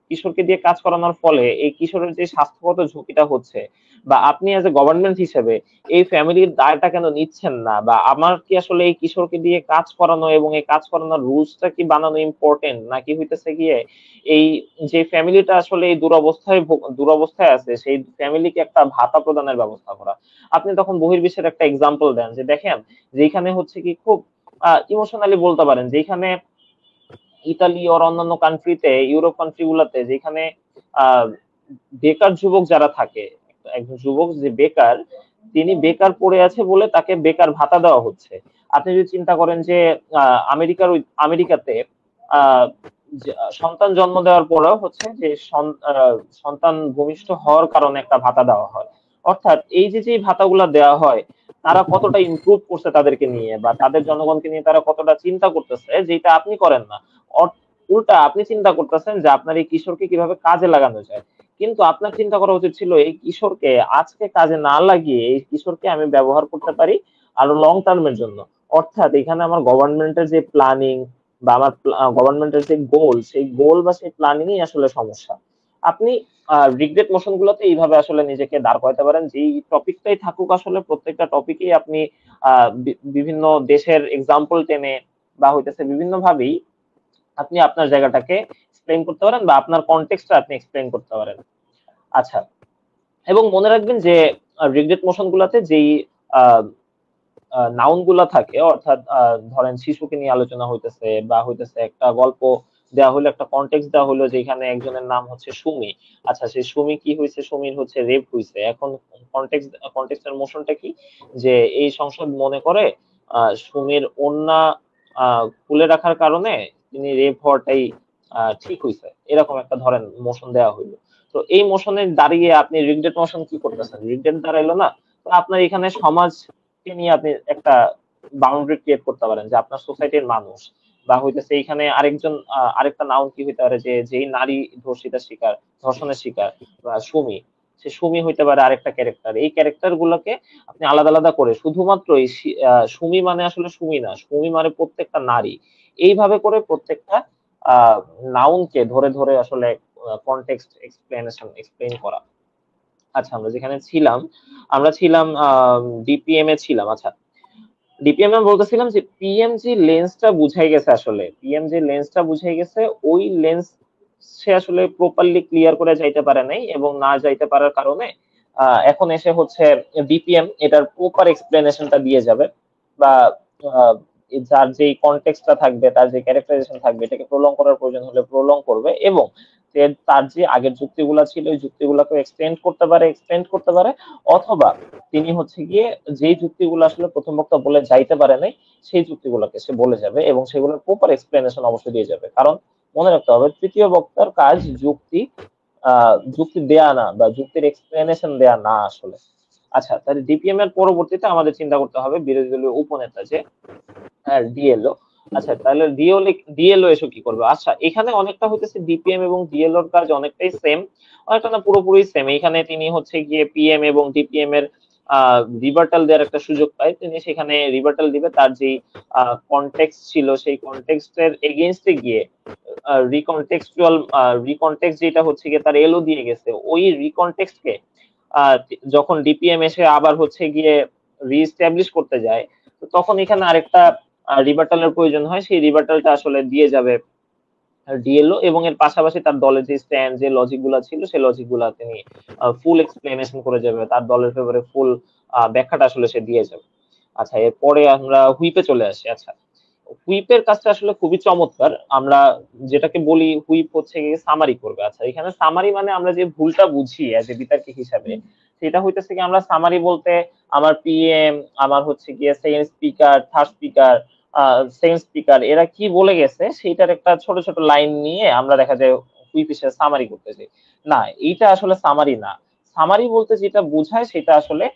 কিশোরকে দিয়ে কাজ করানোর ফলে এই কিশোরের যে স্বাস্থ্যগত ঝুঁকিটা হচ্ছে, বা আপনি এজ এ গভর্নমেন্ট হিসেবে এই ফ্যামিলির দায়টা কেন নিচ্ছেন না, বা আমার কি আসলে এই কিশোরকে দিয়ে কাজ করানো এবং এই কাজ করানোর রুলসটা কি বানানো ইম্পর্টেন্ট, নাকি হইতেছে গিয়ে এই যে ফ্যামিলিটা আসলে এই দুরবস্থায় আছে সেই ফ্যামিলিকে একটা ভাতা প্রদানের ব্যবস্থা করা। আপনি তখন বহির্বিশ্বের একটা এক্সাম্পল দেন যে দেখেন, যেখানে হচ্ছে কি খুব ইমোশনালি বলতে পারেন, যেখানে ইতালি আর অন্যান্য কান্ট্রিতে, ইউরোপ কান্ট্রি গুলাতে, যেখানে আহ বেকার যুবক যারা থাকে, একজন যুবক যে বেকার, তিনি বেকার পড়ে আছে বলে তাকে বেকার ভাতা দেওয়া হচ্ছে। আপনি যদি চিন্তা করেন যে আমেরিকাতে আহ সন্তান জন্ম দেওয়ার পরেও হচ্ছে যে সন্তান ভূমিষ্ঠ হওয়ার কারণে একটা ভাতা দেওয়া হয়। অর্থাৎ এই যে ভাতাগুলা দেওয়া হয়, তারা কতটা ইমপ্রুভ করছে তাদেরকে নিয়ে, বা তাদের জনগণকে নিয়ে তারা কতটা চিন্তা করতেছে, যেটা আপনি করেন না। উল্টা আপনি চিন্তা করতেছেন যে আপনার এই কিশোরকে কিভাবে কাজে লাগানো যায়। কিন্তু আপনার চিন্তা করা উচিত ছিল এই কিশোরকে আজকে কাজে না লাগিয়ে এই কিশোরকে আমি ব্যবহার করতে পারি আরো লং টার্মের জন্য। অর্থাৎ এখানে আমার গভর্নমেন্টের যে প্ল্যানিং বা আমার গভর্নমেন্টের যে গোল, সেই গোল বা সেই প্ল্যানিংই আসলে সমস্যা। আপনি রিগ্রেট মোশন গুলোতে এইভাবে আসলে নিজেকে দাঁড় করাতে পারেন, যেই টপিকটাই থাকুক আসলে প্রত্যেকটা টপিকেই আপনি বিভিন্ন দেশের এক্সাম্পল টেনে বা হইতেছে বিভিন্ন ভাবেই আপনি আপনার জায়গাটাকে এক্সপ্লেইন করতে পারেন, বা আপনার কনটেক্সটটা আপনি এক্সপ্লেইন করতে পারেন। আচ্ছা, এবং মনে রাখবেন যে রিগ্রেট মোশন গুলাতে যেই নাউন গুলা থাকে, অর্থাৎ ধরেন শিশুকে নিয়ে আলোচনা হইতেছে বা হইতেছে একটা গল্প দেওয়া হলো, একটা কনটেক্সট দেওয়া হলো যেখানে একজনের নাম হচ্ছে সুমি। আচ্ছা, সেই সুমি কি হয়েছে, সুমির হচ্ছে রেপ হয়েছে। এখন কনটেক্সটের মোশনটা কি, যে এই সংসদ মনে করে সুমির ওন্না খুলে রাখার কারণে তিনি রেপ হওয়াটাই ঠিক হয়েছে, এরকম একটা ধরেন মোশন দেওয়া হইলো। তো এই মোশনে দাঁড়িয়ে আপনি রিগ্রেট মোশন কি করতেছেন, রিগ্রেট দাঁড়াইলো না। তো আপনার এখানে সমাজকে নিয়ে আপনি একটা বাউন্ডারি ক্রিয়েট করতে পারেন, যে আপনার সোসাইটির মানুষ, বা হইতেছে এইখানে আরেকজন আরেকটা নাউন কি হইতে পারে, যে যেই নারী ধর্ষণের শিকার বা সুমি, সে সুমি হইতে পারে আরেকটা ক্যারেক্টার। এই ক্যারেক্টার গুলোকে আপনি আলাদা আলাদা করে, শুধুমাত্র এই সুমি মানে আসলে সুমি না, সুমি মানে প্রত্যেকটা নারী, এইভাবে করে প্রত্যেকটা নাউনকে ধরে ধরে আসলে কনটেক্সট এক্সপ্লেইন করা। আচ্ছা, আমরা যেখানে ছিলাম, আমরা ছিলাম ডিপিএম এ ছিলাম। আচ্ছা, ডিপিএম আমি বলতেছিলাম যে পিএমজি লেন্সটা বুঝাই গেছে, আসলে পিএমজি লেন্সটা বুঝাই গেছে, ওই লেন্স সে আসলে প্রপারলি ক্লিয়ার করে যাইতে পারে নাই, এবং না যাইতে পারার কারণে এখন এসে হচ্ছে ডিপিএম এটার প্রপার এক্সপ্লেনেশনটা দিয়ে যাবে, বা আহ, যার যে কনটেক্সটটা থাকবে, তার যে ক্যারেক্টারাইজেশন থাকবে, এটাকে প্রলং করার প্রয়োজন হলে প্রলং করবে, এবং যে তার যে আগের যুক্তিগুলা ছিল ওই যুক্তিগুলাকে এক্সটেন্ড করতে পারে, অথবা তিনি হচ্ছে গিয়ে যেই যুক্তিগুলো আসলে প্রথম বক্তা বলে যাইতে পারে নাই সেই যুক্তিগুলোকে সে বলে যাবে, এবং সেগুলোর প্রপার এক্সপ্লেনেশন অবশ্যই দিয়ে যাবে। কারণ মনে রাখতে হবে তৃতীয় বক্তার কাজ যুক্তি দেয়া না, বা যুক্তির এক্সপ্লেনেশন দেয়া না আসলে। আচ্ছা, তাহলে ডিপিএম এর পরবর্তীতে আমাদের চিন্তা করতে হবে বিরোধী দলীয় উপনেতা যে ডিএলও। আচ্ছা, তাহলে ডিএলও এসে কি করবে? আচ্ছা, এখানে অনেকটা হইতেছে ডিপিএম এবং ডিএলওর কাজ অনেকটাই সেম, অনেকটা না পুরোপুরি সেম। এখানে তিনি হচ্ছে গিয়ে পিএম এবং ডিপিএম এর রিভার্টাল দেওয়ার একটা সুযোগ পায়, তিনি সেখানে রিভার্টাল দিবে, তার যে কনটেক্সট ছিল সেই কনটেক্সটের এগেইনস্টে গিয়ে রিকনটেক্সট যেটা হচ্ছে গিয়ে তার এলও দিয়ে গেছে, ওই রিকনটেক্সটকে যখন ডিপিএম এসে আবার হচ্ছে গিয়ে রিএস্টাবলিশ করতে যায়, তো তখন এখানে আরেকটা রিভার্টালের প্রয়োজন হয়, সেই রিভার্টালটা আসলে দিয়ে যাবে ডিএলও, এবং এর পাশাপাশি তার দলের যে স্ট্যান্ড, যে লজিক গুলা ছিল সেই লজিক গুলা তিনি ফুল এক্সপ্লেনেশন করে যাবে, তার দলের ফেভারে ফুল ব্যাখ্যাটা আসলে সে দিয়ে যাবে। আচ্ছা, এরপরে আমরা হুইপে চলে আসি। আচ্ছা, হুইপের কাজটা আসলে খুবই চমৎকার। আমরা যেটাকে বলি হুইপ হচ্ছে গিয়ে সামারি করবে। আচ্ছা, এখানে সামারি মানে আমরা যে ভুলটা বুঝি এজ এ বিতার্কিক হিসাবে, সেটা হইতেছে কি, আমরা সামারি বলতে আমার পিএম, আমার হচ্ছে গিয়ে second speaker, third speaker, second speaker এরা কি বলে গেছে সেইটার একটা ছোট ছোট লাইন নিয়ে আমরা দেখা যায় হুইপ হিসেবে সামারি করতেছি। না, এইটা আসলে সামারি না। সামারি বলতে যেটা বোঝায় সেটা আসলে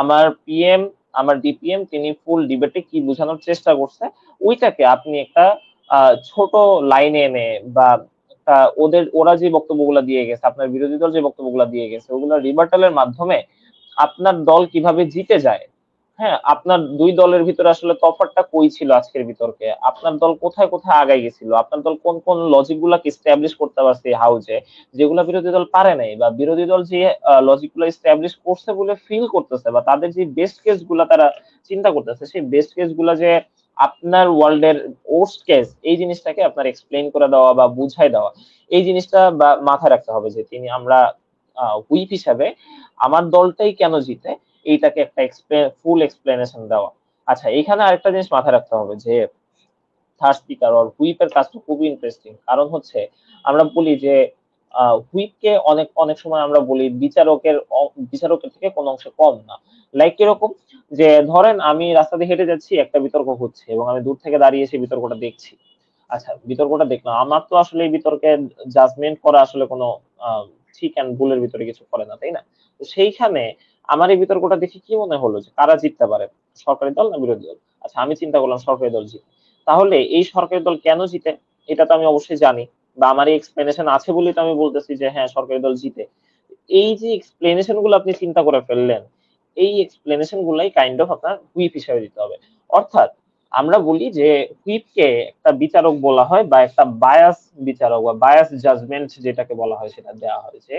আমার পিএম, আমার ডিপিএম তিনি ফুল ডিবেটে কি বোঝানোর চেষ্টা করছে ওইটাকে আপনি একটা ছোট লাইনে এনে, বা একটা ওরা যে বক্তব্যগুলো দিয়ে গেছে, আপনার বিরোধী দল যে বক্তব্যগুলো দিয়ে গেছে, ওগুলো রিভার্টালের মাধ্যমে আপনার দল কিভাবে জিতে যায়। হ্যাঁ, আপনার দুই দলের ভিতরে আসলে তফাৎটা কই ছিল আজকের বিতর্কে, আপনার দল কোথায় কোথায় আগায় গেছিল, আপনার দল কোন কোন লজিক গুলাকে স্ট্যাবলিশ করতে পারছে হাউজে, যেগুলো বিরোধী দল পারে নাই, বা বিরোধী দল যে লজিক গুলো স্ট্যাবলিশ করছে বলে ফিল করতেছে, বা তাদের যে বেস্ট কেস গুলা তারা চিন্তা করতেছে, সেই বেস্ট কেস গুলা যে আপনার ওয়ার্ল্ডের ওর্স্ট কেস, এই জিনিসটাকে আপনার এক্সপ্লেইন করে দেওয়া বা বুঝাই দেওয়া, এই জিনিসটা বা মাথায় রাখতে হবে যে তিনি আমরা হুইপ হিসাবে আমার দলটাই কেন জিতে, এইটাকে একটা ফুল এক্সপ্লেনেশন দেওয়া। আচ্ছা, এখানে আরেকটা জিনিস মাথায় রাখতে হবে যে থার্ড স্পিকার আর হুইপের কাজটা খুবই ইন্টারেস্টিং। কারণ হচ্ছে আমরা বলি যে হুইপকে অনেক অনেক সময় আমরা বলি বিচারকের থেকে কোনো অংশে কম না। লাইক এরকম যে ধরেন আমি রাস্তা দিয়ে হেঁটে যাচ্ছি, একটা বিতর্ক হচ্ছে এবং আমি দূর থেকে দাঁড়িয়ে সেই বিতর্কটা দেখছি। আচ্ছা, বিতর্কটা দেখলাম, আমার তো আসলে এই বিতর্কে জাজমেন্ট করা আসলে কোনো ঠিক অ্যান্ড ভুলের ভিতরে কিছু করে না, তাই না? তো সেইখানে আমার এই বিতর্কটা দেখে কি মনে হলো যে কারা জিততে পারে, সরকারি দল না বিরোধী দল? আচ্ছা, আমি চিন্তা করলাম সরকারি দল জিতে। তাহলে এই সরকারি দল কেন জিতে এটা তো আমি অবশ্যই জানি, বা আমার এই এক্সপ্লেনেশন আছে বলেই তো আমি বলতেছি যে হ্যাঁ সরকারি দল জিতে। এই যে এক্সপ্লেনেশন গুলো আপনি চিন্তা করে ফেললেন, এই এক্সপ্লেনেশন গুলাই কাইন্ড অফ আপনার হুইপ হিসেবে দিতে হবে। অর্থাৎ আমরা বলি যে হুইপকে একটা বিচারক বলা হয়, বা একটা বায়াস বিচারক বা বায়াস জাজমেন্ট যেটাকে বলা হয় সেটা দেওয়া হয়। যে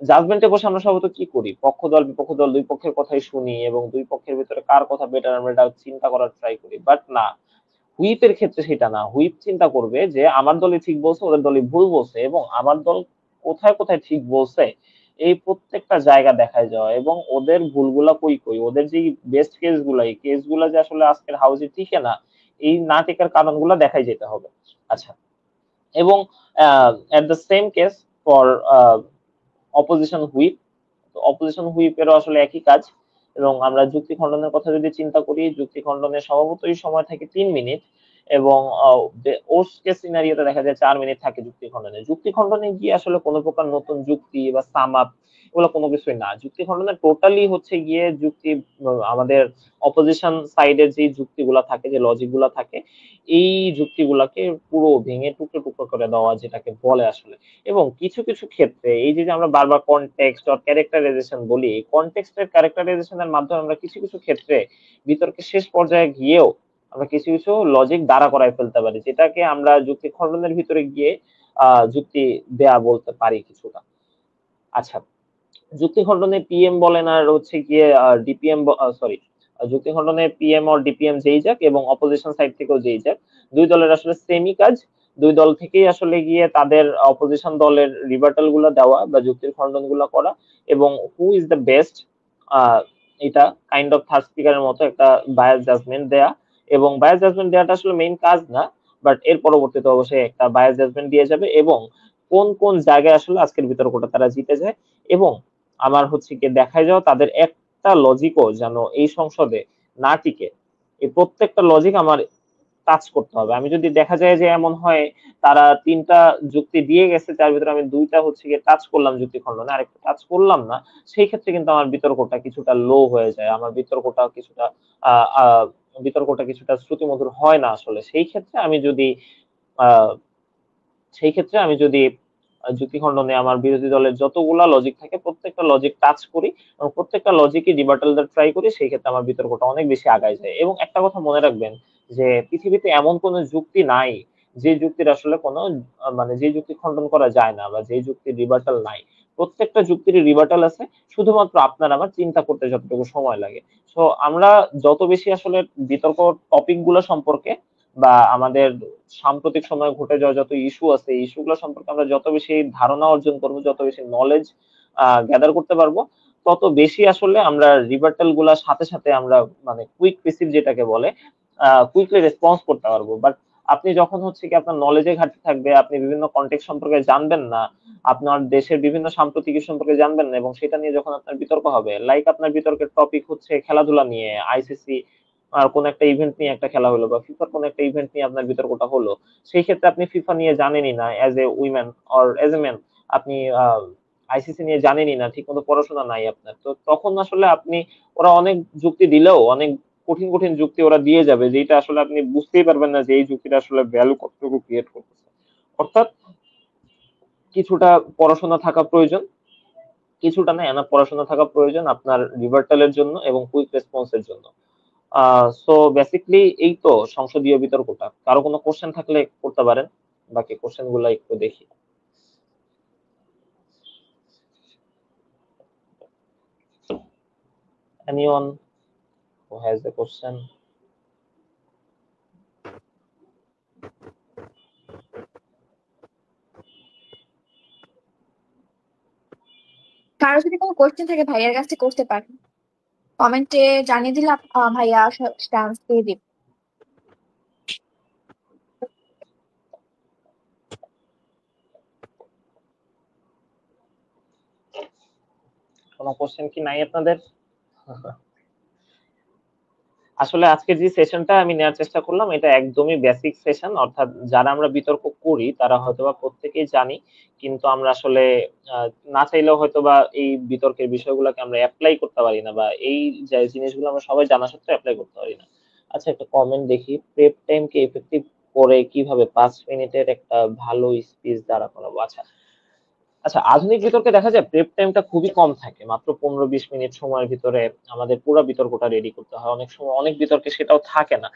জাজমেন্টে বসে আমরা সাধারণত কি করি, পক্ষ দল বিপক্ষ দল দুই পক্ষের কথাই শুনি, এবং দুই পক্ষের ভিতরে কার কথা বেটার আমরা এটা চিন্তা করার ট্রাই করি। বাট না, হুইপের ক্ষেত্রে সেটা না। হুইপ চিন্তা করবে যে আমার দলই ঠিক বলছে, ওদের দলই ভুল বলছে, এবং আমার দল কোথায় কোথায় ঠিক বলছে এই প্রত্যেকটা জায়গা দেখায় যাওয়া, এবং ওদের ভুলগুলা কই কই, ওদের যে বেস্ট কেস গুলা, এই কেস গুলা যে আসলে আজকের হাউসে টিকে না, এই না টেকার কারণগুলো দেখাই যেতে হবে। আচ্ছা, এবং at the same case for opposition whip, opposition হুইপেরও আসলে একই কাজ। এবং আমরা যুক্তি খণ্ডনের কথা যদি চিন্তা করি, যুক্তি খণ্ডনের স্বভাবতই সময় থাকে 3 মিনিট, এবং ওর্স্ট কেস সিনারিওতে দেখা যায় 4 মিনিট থাকে যুক্তি খণ্ডনে। যুক্তি খণ্ডনে গিয়ে আসলে কোনো প্রকার নতুন যুক্তি বা সাম আপ এগুলো কোনো কিছুই না। যুক্তি খণ্ডনে টোটালি হচ্ছে গিয়ে যুক্তি, আমাদের অপোজিশন সাইডের যে যুক্তিগুলা থাকে, যে লজিক গুলা থাকে, এই যুক্তিগুলাকে পুরো ভেঙে টুকরো টুকরো করে দেওয়া যেটাকে বলে আসলে। এবং কিছু কিছু ক্ষেত্রে এই যে যে আমরা বারবার কনটেক্সট অর ক্যারেক্টারাইজেশন বলি, এই কনটেক্সট এর ক্যারেক্টারাইজেশনের মাধ্যমে আমরা কিছু কিছু ক্ষেত্রে বিতর্কের শেষ পর্যায়ে গিয়েও আমরা কিছু কিছু লজিক দাঁড়া করায় ফেলতে পারি, যেটাকে আমরা যুক্তি খণ্ডনের ভিতরে গিয়ে যুক্তি দেয়া বলতে পারি কিছুটা। আচ্ছা, যুক্তি খণ্ডনে পিএম বলেন আর হচ্ছে গিয়ে ডিপিএম, সরি, যুক্তি খণ্ডনে পিএম অর ডিপিএম যেই যাক এবং অপোজিশন সাইড থেকেও যেই যাক, দুই দলের আসলে সেমই কাজ। দুই দল থেকেই আসলে গিয়ে তাদের অপোজিশন দলের রিবার্টাল গুলা দেওয়া বা যুক্তির খণ্ডন গুলা করা, এবং হু ইজ দ্য বেস্ট, এটা কাইন্ড অফ থার্ড স্পিকারের মতো একটা বায়াস জাজমেন্ট দেয়া। এবং বায়াস জাজমেন্ট দেওয়াটা আসলে মেইন কাজ না, বাট এর পরবর্তীতে অবশ্যই একটা বায়াস জাজমেন্ট দিয়ে যাবে, এবং কোন কোন জায়গায় আসলে আজকের বিতর্কটা তারা জিতে যায়, এবং আমার হচ্ছে কি দেখায় যাওয়া তাদের একটা লজিকও যেন এই সংসদে না টিকে, এই প্রত্যেকটা লজিক আমার টাচ করতে হবে। আমি যদি দেখা যায় যে এমন হয় তারা ৩টা যুক্তি দিয়ে গেছে, যার ভিতরে আমি ২টা হচ্ছে গিয়ে টাচ করলাম যুক্তি খণ্ডনে, আরেকটা টাচ করলাম না, সেই ক্ষেত্রে কিন্তু আমার বিতর্কটা কিছুটা লো হয়ে যায়, আমার বিতর্কটা কিছুটা আহ আহ বিতর্কটা কিছুটা শ্রুতিমধুর হয় না আসলে। আহ সেই ক্ষেত্রে আমি যদি যুক্তি খণ্ডনে আমার বিরোধী দলের যতগুলা লজিক থাকে প্রত্যেকটা লজিক টাচ করি এবং প্রত্যেকটা লজিকই রিবাটাল দেওয়ার ট্রাই করি, সেই ক্ষেত্রে আমার বিতর্কটা অনেক বেশি আগায় যায়। এবং একটা কথা মনে রাখবেন যে পৃথিবীতে এমন কোনো যুক্তি নাই যে যুক্তির আসলে কোনো মানে যে যুক্তি খণ্ডন করা যায় না বা যে যুক্তির রিবাটাল নাই। প্রত্যেকটা যুক্তিরই রিবাটাল আছে, শুধুমাত্র আপনার আমার চিন্তা করতে যতটুকু সময় লাগে। সো আমরা যত বেশি আসলে বিতর্ক টপিক গুলো সম্পর্কে বা আমাদের সাম্প্রতিক সময়ে ঘটে যাওয়া যত ইস্যু আছে, এই ইস্যুগুলো সম্পর্কে আমরা যত বেশি ধারণা অর্জন করব, যত বেশি নলেজ গ্যাদার করতে পারবো, তত বেশি আসলে আমরা রিভার্টাল গুলার সাথে সাথে আমরা মানে কুইক রিসিভ যেটাকে বলে কুইকলি রেসপন্স করতে পারবো। বাট আপনি যখন হচ্ছে কি আপনার নলেজে ঘাটতি থাকবে, আপনি বিভিন্ন কন্টেক্সট সম্পর্কে জানবেন না, আপনার দেশের বিভিন্ন সাম্প্রতিক ইস্যু সম্পর্কে জানবেন না, এবং সেটা নিয়ে যখন আপনার বিতর্ক হবে, লাইক আপনার বিতর্কের টপিক হচ্ছে খেলাধুলা নিয়ে, আইসিসি আর কোন একটা ইভেন্ট নিয়ে একটা খেলা হলো বা ফিফার কোন একটা ইভেন্ট নিয়ে আপনার বিতর্কটা হলো, সেই ক্ষেত্রে আপনি ফিফা নিয়ে জানেনই না as a women or as a man, আপনি আইসিসি নিয়ে জানেনই না, ঠিক মতো পড়াশোনা নাই আপনার, তো তখন আসলে আপনি ওরা অনেক যুক্তি দিলেও অনেক কঠিন কঠিন যুক্তি ওরা দিয়ে যাবে, যেটা আসলে আপনি বুঝতেই পারবেন না যে এই যুক্তিটা আসলে ভ্যালু কতটুকু ক্রিয়েট করতেছে। অর্থাৎ কিছুটা পড়াশোনা থাকা প্রয়োজন, কিছুটা না এনা পড়াশোনা থাকা প্রয়োজন আপনার রিভার্টালের জন্য এবং কুইক রেসপন্সের জন্য। সো বেসিকলি এই তো সংসদীয় বিতর্কটা। কারো কোনো কোশ্চেন থাকলে করতে পারেন, বাকি কোশ্চেন গুলা একটু দেখি। Anyone who has a question?
কারো যদি কোনো কোশ্চেন থাকে ভাইয়ার কাছে করতে পারেন, কমেন্টে জানিয়ে দিলে ভাইয়া চান্স দিয়ে দিব।
কোনো কোশ্চেন কি নাই আপনাদের? আসলে আজকের যে সেশনটা আমি নেওয়ার চেষ্টা করলাম এটা একদমই বেসিক সেশন, অর্থাৎ যারা আমরা বিতর্ক করি তারা হয়তোবা প্রত্যেকেই জানি, কিন্তু আমরা আসলে না চাইলেও হয়তোবা এই বিতর্কের বিষয়গুলোকে আমরা অ্যাপ্লাই করতে পারি না, বা এই যে জিনিসগুলো আমরা সবাই জানা সত্ত্বেও অ্যাপ্লাই করতে পারি না। আচ্ছা, একটা কমেন্ট দেখি, প্রেপ টাইমকে এফেক্টিভ করে কিভাবে 5 মিনিটের একটা ভালো স্পিচ দ্বারা করাবো। আচ্ছা আচ্ছা, আধুনিক বিতর্কে দেখা যায় প্রেপ টাইমটা খুবই কম থাকে, মাত্র 15-20 মিনিট সময়ের ভিতরে আমাদের পুরো বিতর্কটা রেডি করতে হয়। অনেক সময় অনেক বিতর্কে সেটাও থাকে না।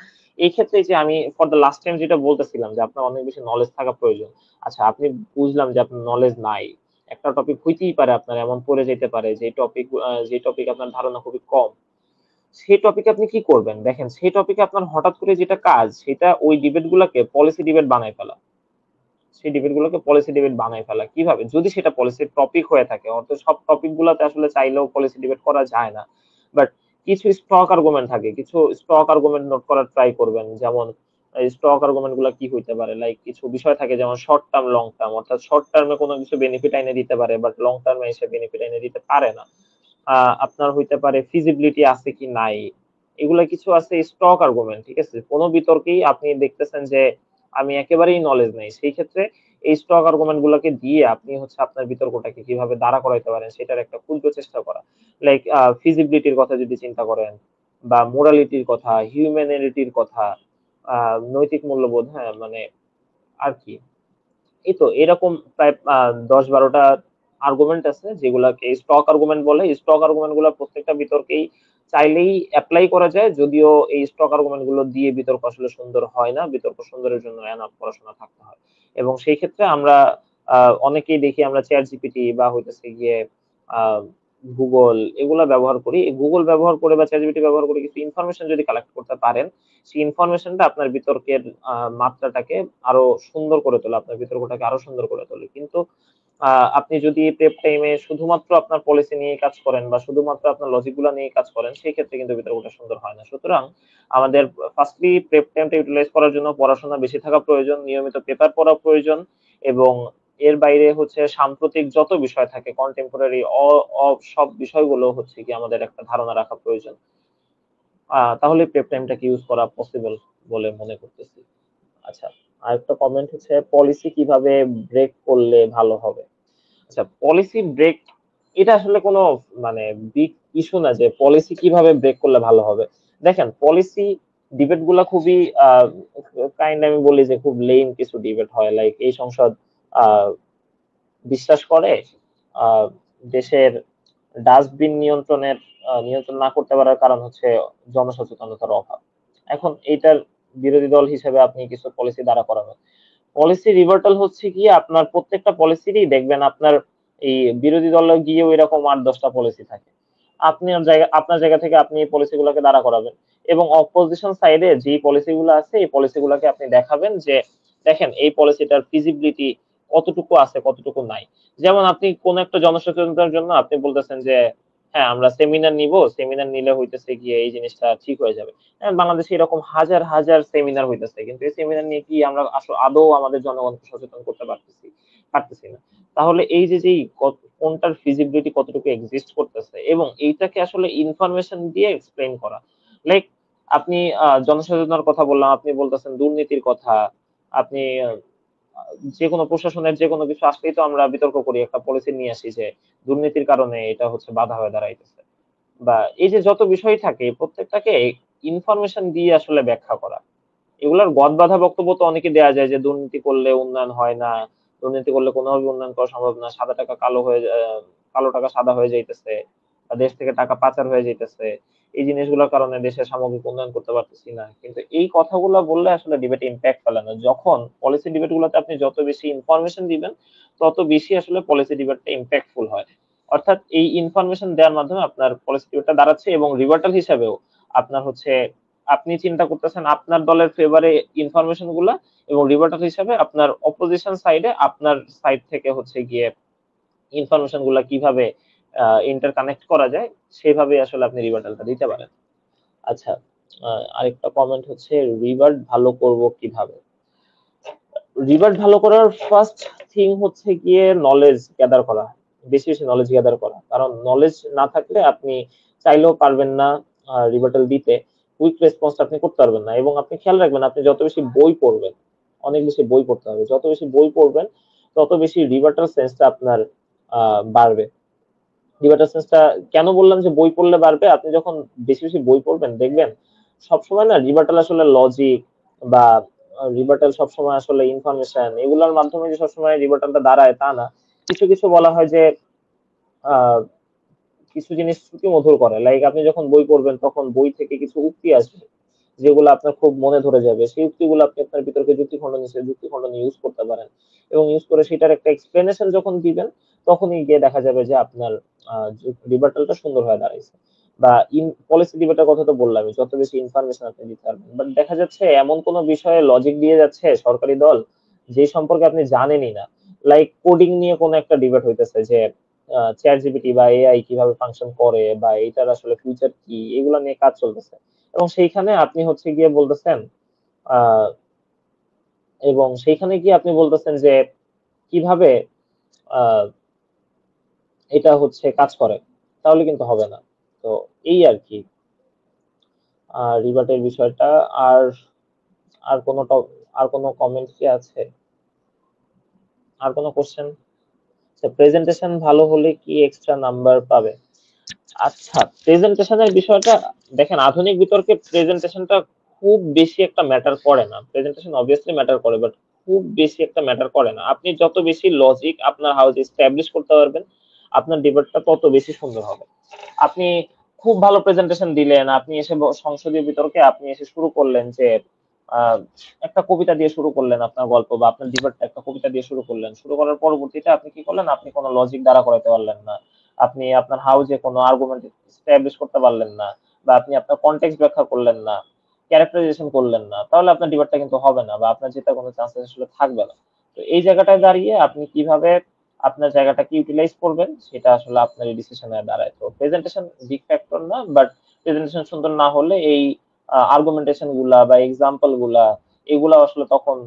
এই ক্ষেত্রে যে আমি ফর দ্য লাস্ট টাইম যেটা বলতেছিলাম যে আপনার অনেক বেশি নলেজ থাকা প্রয়োজন। আচ্ছা, আপনি বুঝলাম যে আপনার নলেজ নাই, একটা টপিক হইতেই পারে আপনার এমন পড়ে যেতে পারে যে টপিক আপনার ধারণা খুবই কম, সেই টপিকে আপনি কি করবেন? দেখেন, সেই টপিকে আপনার হঠাৎ করে যেটা কাজ সেটা ওই ডিবেট গুলাকে পলিসি ডিবেট বানায় ফেলা, সেই ডিবেট গুলোকে পলিসি ডিবেট বানায় ফেলা। কিভাবে? যদি সেটা পলিসির টপিক হয়ে থাকে, অর্থাৎ সব টপিক গুলাতে আসলে চাইলেও পলিসি ডিবেট করা যায় না, বাট কিছু স্টক আর্গুমেন্ট থাকে, কিছু স্টক আর্গুমেন্ট নোট করার ট্রাই করবেন। যেমন স্টক আর্গুমেন্ট গুলা কি হইতে পারে, লাইক কিছু বিষয় থাকে যেমন শর্ট টার্ম লং টার্ম, অর্থাৎ শর্ট টার্মে কোনো কিছু বেনিফিট এনে দিতে পারে বাট লং টার্মে এসে বেনিফিট এনে দিতে পারে না। আপনার হইতে পারে ফিজিবিলিটি আছে কি নাই, এগুলা কিছু আছে স্টক আর্গুমেন্ট। ঠিক আছে, কোনো বিতর্কেই আপনি দেখতেছেন যে আমি একেবারেই নলেজ নেই, সেই ক্ষেত্রে এই স্টক আর্গুমেন্ট গুলোকে দিয়ে আপনি হচ্ছে আপনার বিতর্কটাকে কিভাবে দাঁড়া করাইতে পারেন সেটার একটা ক্ষুদ্র চেষ্টা করা। লাইক ফিজিবিলিটির কথা যদি চিন্তা করেন, বা মোরালিটির কথা, হিউম্যানিটির কথা, নৈতিক মূল্যবোধ, হ্যাঁ মানে আর কি, এই তো এরকম প্রায় 10-12টা আর্গুমেন্ট আছে যেগুলাকে স্টক আর্গুমেন্ট বলে। স্টক আর্গুমেন্ট গুলো প্রত্যেকটা বিতর্কেই চাইলেই অ্যাপ্লাই করা যায়, যদিও এই স্টক আর্গুমেন্ট গুলো দিয়ে বিতর্ক আসলে সুন্দর হয় না, বিতর্ক সুন্দরের জন্য এনাফ পড়াশোনা থাকতে হয়। এবং সেই ক্ষেত্রে আমরা অনেকেই দেখি আমরা চ্যাট জিপিটি বা হইতেছে গিয়ে গুগল এগুলা ব্যবহার করি, এই গুগল ব্যবহার করে বা চ্যাটজিপিটি ব্যবহার করে কিছু ইনফরমেশন যদি কালেক্ট করতে পারেন, সেই ইনফরমেশনটা আপনার বিতর্কের মাত্রাটাকে আরো সুন্দর করে তোলে, আপনার বিতর্কটাকে আরো সুন্দর করে তোলে। কিন্তু আপনি যদি প্রেপ টাইমে শুধুমাত্র আপনার পলিসি নিয়ে কাজ করেন বা শুধুমাত্র আপনার লজিক গুলা নিয়ে কাজ করেন, সেই ক্ষেত্রে কিন্তু বিতর্কটা সুন্দর হয় না। সুতরাং আমাদের ফার্স্টলি প্রেপ টাইমটা ইউটিলাইজ করার জন্য পড়াশোনা বেশি থাকা প্রয়োজন, নিয়মিত পেপার পড়া প্রয়োজন, এবং এর বাইরে হচ্ছে সাম্প্রতিক যত বিষয় থাকে কন্টেম্পোরারি সব বিষয়গুলো হচ্ছে কি আমাদের একটা ধারণা রাখা প্রয়োজন। তাহলে প্রেপ টাইমটাকে ইউজ করা পসিবল বলে মনে করতেছি। আচ্ছা, আরেকটা কমেন্ট হচ্ছে পলিসি কিভাবে ব্রেক করলে ভালো হবে। আচ্ছা, পলিসি ব্রেক এটা আসলে কোনো মানে বিগ ইস্যু না যে পলিসি কিভাবে ব্রেক করলে ভালো হবে। দেখেন, পলিসি ডিবেট গুলা খুবই আমি বলি যে খুব লেম কিছু ডিবেট হয়, লাইক এই সংসদ আহ বিশ্বাস করে আহ দেশের ডাস্টবিন নিয়ন্ত্রণ না করতে পারার কারণ হচ্ছে জনসচেতনতার অভাব। এখন এইটার বিরোধী দল হিসেবে আপনি কিছু পলিসি দাঁড়া করাবেন। পলিসি রিভার্টাল হচ্ছে কি আপনার প্রত্যেকটা পলিসিরই দেখবেন আপনার এই বিরোধী দলে গিয়েও এরকম ৮-১০টা পলিসি থাকে। আপনার জায়গা থেকে আপনি এই পলিসিগুলোকে দাঁড়া করাবেন এবং অপোজিশন সাইডে যে পলিসিগুলো আছে এই পলিসিগুলোকে আপনি দেখাবেন যে দেখেন এই পলিসিটার ফিজিবিলিটি কতটুকু আছে কতটুকু নাই। যেমন আপনি কোন একটা জনসচেতনতার জন্য আপনি বলতেছেন যে হ্যাঁ আমরা সেমিনার নিব, সেমিনার নিলে হইতেছে গিয়ে এই জিনিসটা ঠিক হয়ে যাবে। হ্যাঁ, বাংলাদেশে এরকম হাজার হাজার সেমিনার হইতেছে, কিন্তু এই সেমিনার নিয়ে কি আমরা আদৌ আমাদের জনগণকে সচেতন করতে পারতেছি না। তাহলে এই যে যেই কোনটার ফিজিবিলিটি কতটুকু এক্সিস্ট করতেছে এবং এইটাকে আসলে ইনফরমেশন দিয়ে এক্সপ্লেইন করা, লাইক আপনি জনসচেতনার কথা বললাম, আপনি বলতেছেন দুর্নীতির কথা, আপনি যে কোনো প্রশাসনের যে কোনো কিছু আসলেই তো আমরা বিতর্ক করি, একটা পলিসি নিয়ে আসি যে দুর্নীতির কারণে এটা হচ্ছে বাধা হয়ে দাঁড়াইতেছে, বা এই যে যত বিষয় থাকে প্রত্যেকটাকে ইনফরমেশন দিয়ে আসলে ব্যাখ্যা করা। এগুলার গদ বাঁধা বক্তব্য তো অনেকে দেয়া যায় যে দুর্নীতি করলে উন্নয়ন হয় না, দুর্নীতি করলে কোনোভাবে উন্নয়ন করা সম্ভব না, কালো টাকা সাদা হয়ে যাইতেছে, বা দেশ থেকে টাকা পাচার হয়ে যাইতেছে, এই জিনিসগুলোর কারণে দেশের সামগ্রিক উন্নয়ন করতে পারতেছি না। কিন্তু এই কথাগুলো বললে আসলে ডিবেটে ইম্প্যাক্ট ফেলে না। যখন পলিসি ডিবেট গুলোতে আপনি যত বেশি ইনফরমেশন দিবেন তত বেশি আসলে পলিসি ডিবেটটা ইম্প্যাক্টফুল হয়। অর্থাৎ এই ইনফরমেশন দেওয়ার মাধ্যমে আপনার পলিসি ডিবেটটা দাঁড়াচ্ছে এবং রিভার্টাল হিসাবেও আপনার হচ্ছে আপনি চিন্তা করতেছেন আপনার দলের ফেভারে ইনফরমেশন গুলা, এবং রিভার্টাল হিসাবে আপনার অপোজিশন সাইডে আপনার সাইড থেকে হচ্ছে গিয়ে ইনফরমেশন গুলা কিভাবে ইন্টারকানেক্ট করা যায় সেভাবে আসলে আপনি রিভার্টালটা দিতে পারেন। আচ্ছা, আরেকটা কমেন্ট হচ্ছে রিভার্ট ভালো করব কিভাবে। রিভার্ট ভালো করার ফার্স্ট থিং হচ্ছে গিয়ে নলেজ গ্যাদার করা, বেশি বেশি নলেজ গ্যাদার করা। কারণ নলেজ না থাকলে আপনি চাইলেও পারবেন না রিভার্টাল দিতে, কুইক রেসপন্স আপনি করতে পারবেন না। এবং আপনি খেয়াল রাখবেন আপনি যত বেশি বই পড়বেন, অনেক বেশি বই পড়তে হবে, যত বেশি বই পড়বেন তত বেশি রিভার্টাল সেন্সটা আপনার বাড়বে। রিভার্টাল সেন্সটা কেন বললাম যে বই পড়লে বাড়বে, আপনি যখন বেশি বেশি বই পড়বেন দেখবেন সবসময় না রিভার্টাল আসলে লজিক বা রিভার্টাল সবসময় আসলে ইনফরমেশন এগুলোর মাধ্যমে যে সবসময় রিভার্টালটা দাঁড়ায় তা না। কিছু কিছু বলা হয় যে আহ কিছু জিনিস শ্রুতি মধুর করে, লাইক আপনি যখন বই পড়বেন তখন বই থেকে কিছু উক্তি আসবে যেগুলো আপনার খুব মনে ধরে যাবে, সেই উক্তিগুলো আপনি আপনার বিতর্কে যুক্তি খণ্ডন ইউজ করতে পারেন এবং ইউজ করে সেটার একটা এক্সপ্লেনেশন যখন দিবেন তখনই গিয়ে দেখা যাবে যে আপনার রিভার্টালটা সুন্দর হয়ে দাঁড়াইছে। বা পলিসি ডিবেটের কথা তো বললামই, যত বেশি ইনফরমেশন আপনি দিতে পারবেন, বাট দেখা যাচ্ছে এমন কোন বিষয়ে লজিক দিয়ে যাচ্ছে সরকারি দল যে সম্পর্কে আপনি জানেনই না। লাইক কোডিং নিয়ে কোন একটা ডিবেট হইতেছে যে চ্যাট জিপিটি বা এআই কিভাবে ফাংশন করে বা এটার আসলে ফিউচার কি, এগুলা নিয়ে কাজ চলতেছে এবং সেইখানে আপনি হচ্ছে গিয়ে বলতেছেন আহ এবং সেইখানে গিয়ে আপনি বলতেছেন যে কিভাবে আহ এটা হচ্ছে কাজ করে, তাহলে কিন্তু হবে না। তো এই আর কি রিবাটের বিষয়টা। আর আর কোনো আর কোনো কমেন্ট কি আছে, আর কোনো কোশ্চেন? প্রেজেন্টেশন ভালো হলে কি এক্সট্রা নাম্বার পাবে? আচ্ছা, প্রেজেন্টেশনের বিষয়টা দেখেন, আধুনিক বিতর্কে প্রেজেন্টেশনটা খুব বেশি একটা ম্যাটার করে না। প্রেজেন্টেশন অবভিয়াসলি ম্যাটার করে, বাট খুব বেশি একটা ম্যাটার করে না। আপনি যত বেশি লজিক আপনার হাউস এস্টাবলিশ করতে পারবেন আপনার ডিবেটটা তত বেশি সুন্দর হবে। আপনি খুব ভালো প্রেজেন্টেশন দিলেন, আপনি এসে সংসদীয় বিতর্কে আপনি এসে শুরু করলেন যে আহ, একটা কবিতা দিয়ে শুরু করলেন আপনার গল্প বা আপনার ডিবেটটা একটা কবিতা দিয়ে শুরু করলেন, শুরু করার পরবর্তীতে আপনি কি করলেন, আপনি কোনো লজিক দ্বারা করাতে পারলেন না, আপনি আপনার হাউজে কোনো আর্গুমেন্ট এস্টাবলিশ করতে পারলেন না, বা আপনি আপনার কনটেক্সট ব্যাখ্যা করলেন না, ক্যারেক্টারাইজেশন করলেন না, তাহলে আপনার ডিবেটটা কিন্তু হবে না, বা আপনার জেতার কোনো চান্সেস আসলে থাকবে না। তো এই জায়গাটায় দাঁড়িয়ে আপনি কিভাবে আপনার জায়গাটাকে ইউটিলাইজ করবেন সেটা আসলে আপনার এই ডিসিশনে দাঁড়ায়। তো প্রেজেন্টেশন বিগ ফ্যাক্টর না, বাট প্রেজেন্টেশন সুন্দর না হলে এই আর্গুমেন্টেশন গুলা বা এক্সাম্পল গুলা এগুলা আসলে তখন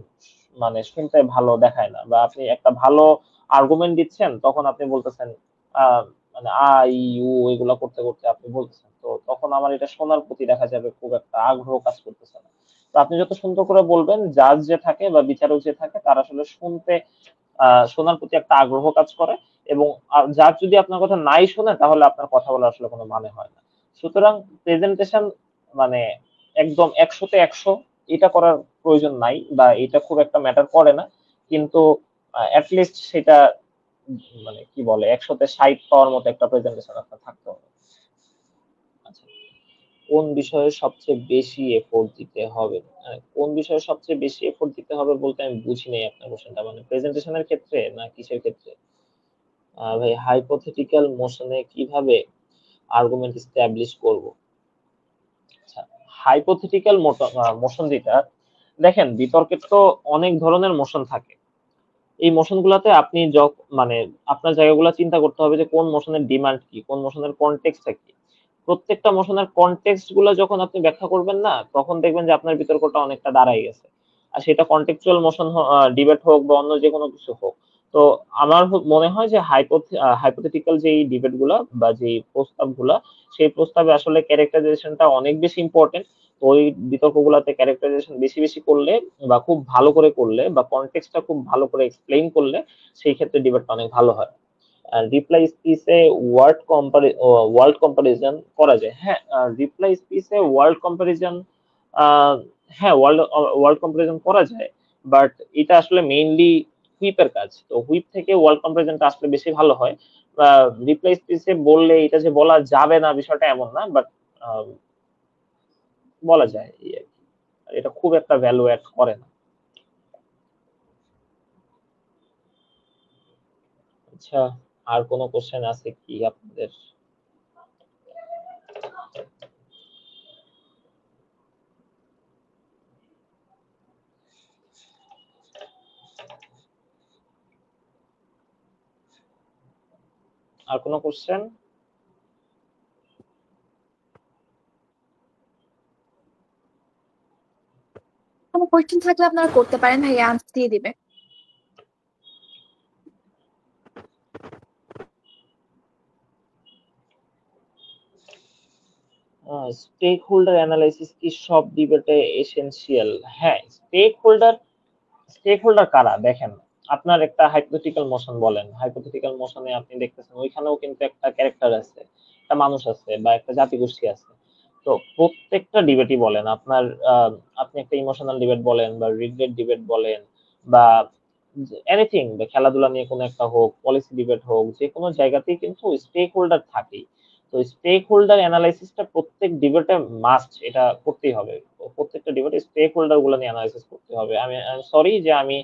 মানে শুনতে ভালো দেখায় না। বা আপনি একটা ভালো আর্গুমেন্ট দিচ্ছেন, তখন আপনি বলতেছেন মানে আ ই উ এগুলা করতে করতে আপনি বলতেছেন, তো তখন আমার এটা শোনার প্রতি দেখা যাবে খুব একটা আগ্রহ কাজ করতেছে না। তো আপনি যত সুন্দর করে বলবেন, জাজ যে থাকে বা বিচারক যে থাকে তার আসলে শুনতে শোনার প্রতি একটা আগ্রহ কাজ করে। এবং যার যদি আপনার কথা নাই শোনে, তাহলে আপনার কথা বলার আসলে কোনো মানে হয় না। সুতরাং প্রেজেন্টেশন মানে একদম ১০০-তে ১০০ এটা করার প্রয়োজন নাই, বা এটা খুব একটা ম্যাটার করে না। কিন্তু এটলিস্ট সেটা মানে কি বলে ১০০-তে ৬০ পাওয়ার মতো একটা প্রেজেন্টেশন আপনার থাকতে হবে। আচ্ছা, কোন বিষয়ে সবচেয়ে বেশি এফোর্ট দিতে হবে? কোন বিষয়ে সবচেয়ে বেশি এফোর্ট দিতে হবে বলতে আমি বুঝি নাই আপনার কোশ্চেনটা, মানে প্রেজেন্টেশনের ক্ষেত্রে না কিসের ক্ষেত্রে? ভাই, হাইপোথেটিক্যাল মোশনে কিভাবে আর্গুমেন্ট এস্টাবলিশ করব? আচ্ছা, হাইপোথেটিক্যাল মোশন যেটা, দেখেন বিতর্কের তো অনেক ধরনের মোশন থাকে। এই মোশন গুলাতে আপনি মানে আপনার জায়গাগুলো চিন্তা করতে হবে যে কোন মোশনের ডিমান্ড কি, কোন মোশনের কনটেক্সটটা কি। প্রত্যেকটা মোশনের কনটেক্সট গুলো যখন আপনি ব্যাখ্যা করবেন না, তখন দেখবেন যে আপনার বিতর্কটা অনেকটা দাঁড়াই গেছে। আর সেটা কনটেক্সচুয়াল মোশন ডিবেট হোক বা অন্য যে কোনো কিছু হোক। তো আমার মনে হয় যে হাইপোথেটিক্যাল যেই ডিবেট গুলা বা যেই প্রস্তাবগুলা, সেই প্রস্তাবে আসলে ক্যারেক্টারাইজেশনটা অনেক বেশি ইম্পর্টেন্ট। ওই বিতর্কগুলোতে ক্যারেক্টারাইজেশন বেশি বেশি করলে বা খুব ভালো করে করলে বা কনটেক্সটটা খুব ভালো করে এক্সপ্লেইন করলে, সেই ক্ষেত্রে ডিবেটটা অনেক ভালো হয়। রিপ্লাই স্পিচে ওয়ার্ল্ড কম্পারিজন করা যায়। হ্যাঁ, রিপ্লাই স্পিচে ওয়ার্ল্ড কম্পারিজন, হ্যাঁ, ওয়ার্ল্ড কম্পারিজন করা যায়। বাট এটা আসলে মেইনলি হুইপের কাজ। তো হুইপ থেকে ওয়ার্ল্ড কম্পারিজনটা আসলে বেশি ভালো হয়। রিপ্লাই স্পিচে বললে এটা যে বলা যাবে না বিষয়টা এমন না, বাট বলা যায় এই আর কি। আর এটা খুব একটা ভ্যালু অ্যাড করে না। আচ্ছা, আর কোনো কোশ্চেন আছে কি আপনাদের? আর কোনো কোশ্চেন?
কোনো কোয়েশ্চেন থাকলে আপনারা করতে পারেন, ভাইয়া আনসার দিয়ে দিবে।
স্টেক হোল্ডার অ্যানালাইসিস কি সব ডিবেটে এসেনশিয়াল? হ্যাঁ, স্টেক হোল্ডার কারা দেখেন। আপনার একটা হাইপোথেটিক্যাল মোশন বলেন, হাইপোথেটিক্যাল মোশনে আপনি দেখতেছেন ওইখানেও কিন্তু একটা ক্যারেক্টার আছে, একটা মানুষ আছে বা একটা জাতিগোষ্ঠী আছে। তো প্রত্যেকটা ডিবেটই বলেন আপনার, আপনি একটা ইমোশনাল ডিবেট বলেন বা রিগ্রেট ডিবেট বলেন, বা এনিথিং, বা খেলাধুলা নিয়ে কোনো একটা হোক, পলিসি ডিবেট হোক, যে কোনো জায়গাতেই কিন্তু স্টেক হোল্ডার থাকেই। তো স্টেক হোল্ডার অ্যানালাইসিসটা প্রত্যেক ডিবেটে মাস্ট, এটা করতেই হবে। প্রত্যেকটা ডিবেটে স্টেক হোল্ডার গুলো নিয়ে অ্যানালাইসিস করতে হবে। আমি সরি যে আমি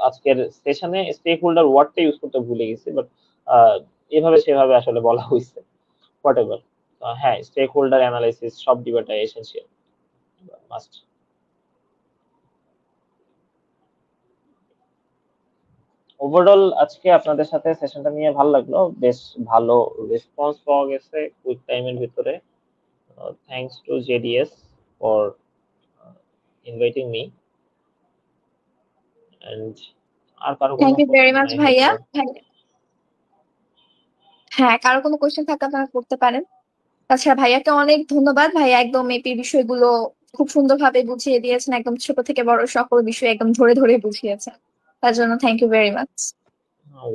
আজকের সেশনে স্টেক হোল্ডার ওয়ার্ডটা ইউজ করতে ভুলে গেছি, বাট এভাবে সেভাবে আসলে বলা হয়েছে। What ever. হ্যাঁ, স্টেক হোল্ডার অ্যানালাইসিস সব ডিবেটে এসেনশিয়াল, মাস্ট। ওভারঅল আজকে আপনাদের সাথে সেশনটা নিয়ে ভালো লাগলো, বেশ ভালো রেসপন্স পাওয়া গেছে কুইক টাইমের ভিতরে। Thanks to JDS for inviting me. And আর কারো কোনো
thank you very
question
much
নাই
ভাইয়া।
হয়তো?
হ্যাঁ, কারো কোনো কোয়েশ্চেন থাকলে আপনারা করতে পারেন। তাছাড়া ভাইয়াকে অনেক ধন্যবাদ, ভাইয়া একদম এপি বিষয়গুলো খুব সুন্দরভাবে বুঝিয়ে দিয়েছেন, একদম ছোট থেকে বড় সকল বিষয় একদম ধরে ধরে বুঝিয়েছেন। তার জন্য thank you very much.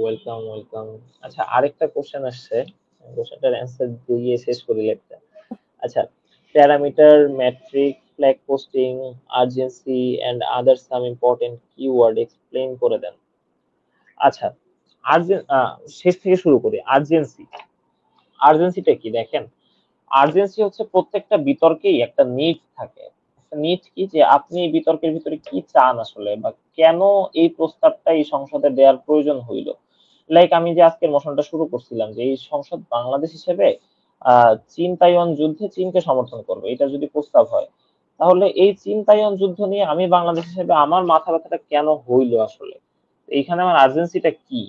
Welcome, welcome. আচ্ছা, আরেকটা কোশ্চেন আসছে, কোশ্চেনটার অ্যান্সার দিয়ে শেষ করি লেকচার। আচ্ছা, parameter metric flag posting urgency and other some important keyword explain করে দেন। আচ্ছা, শেষ থেকে শুরু করি। আর্জেন্সিটা কি দেখেন, আর্জেন্সি হচ্ছে প্রত্যেকটা বিতর্কেই একটা নিড থাকে। একটা নিড কি, যে আপনি এই বিতর্কের ভিতরে কি চান আসলে, বা কেন এই প্রস্তাবটা এই সংসদে দেওয়ার প্রয়োজন হইল। লাইক আমি যে আজকের মোশনটা শুরু করছিলাম যে এই সংসদ বাংলাদেশ হিসেবে চীন তাইওয়ান যুদ্ধে চীনকে সমর্থন করবে, এটা যদি প্রস্তাব হয়, তাহলে এই চীন তাইওয়ান যুদ্ধ নিয়ে আমি বাংলাদেশ হিসেবে আমার মাথা ব্যথাটা কেন হইলো আসলে? এইখানে আমার আর্জেন্সিটা কি?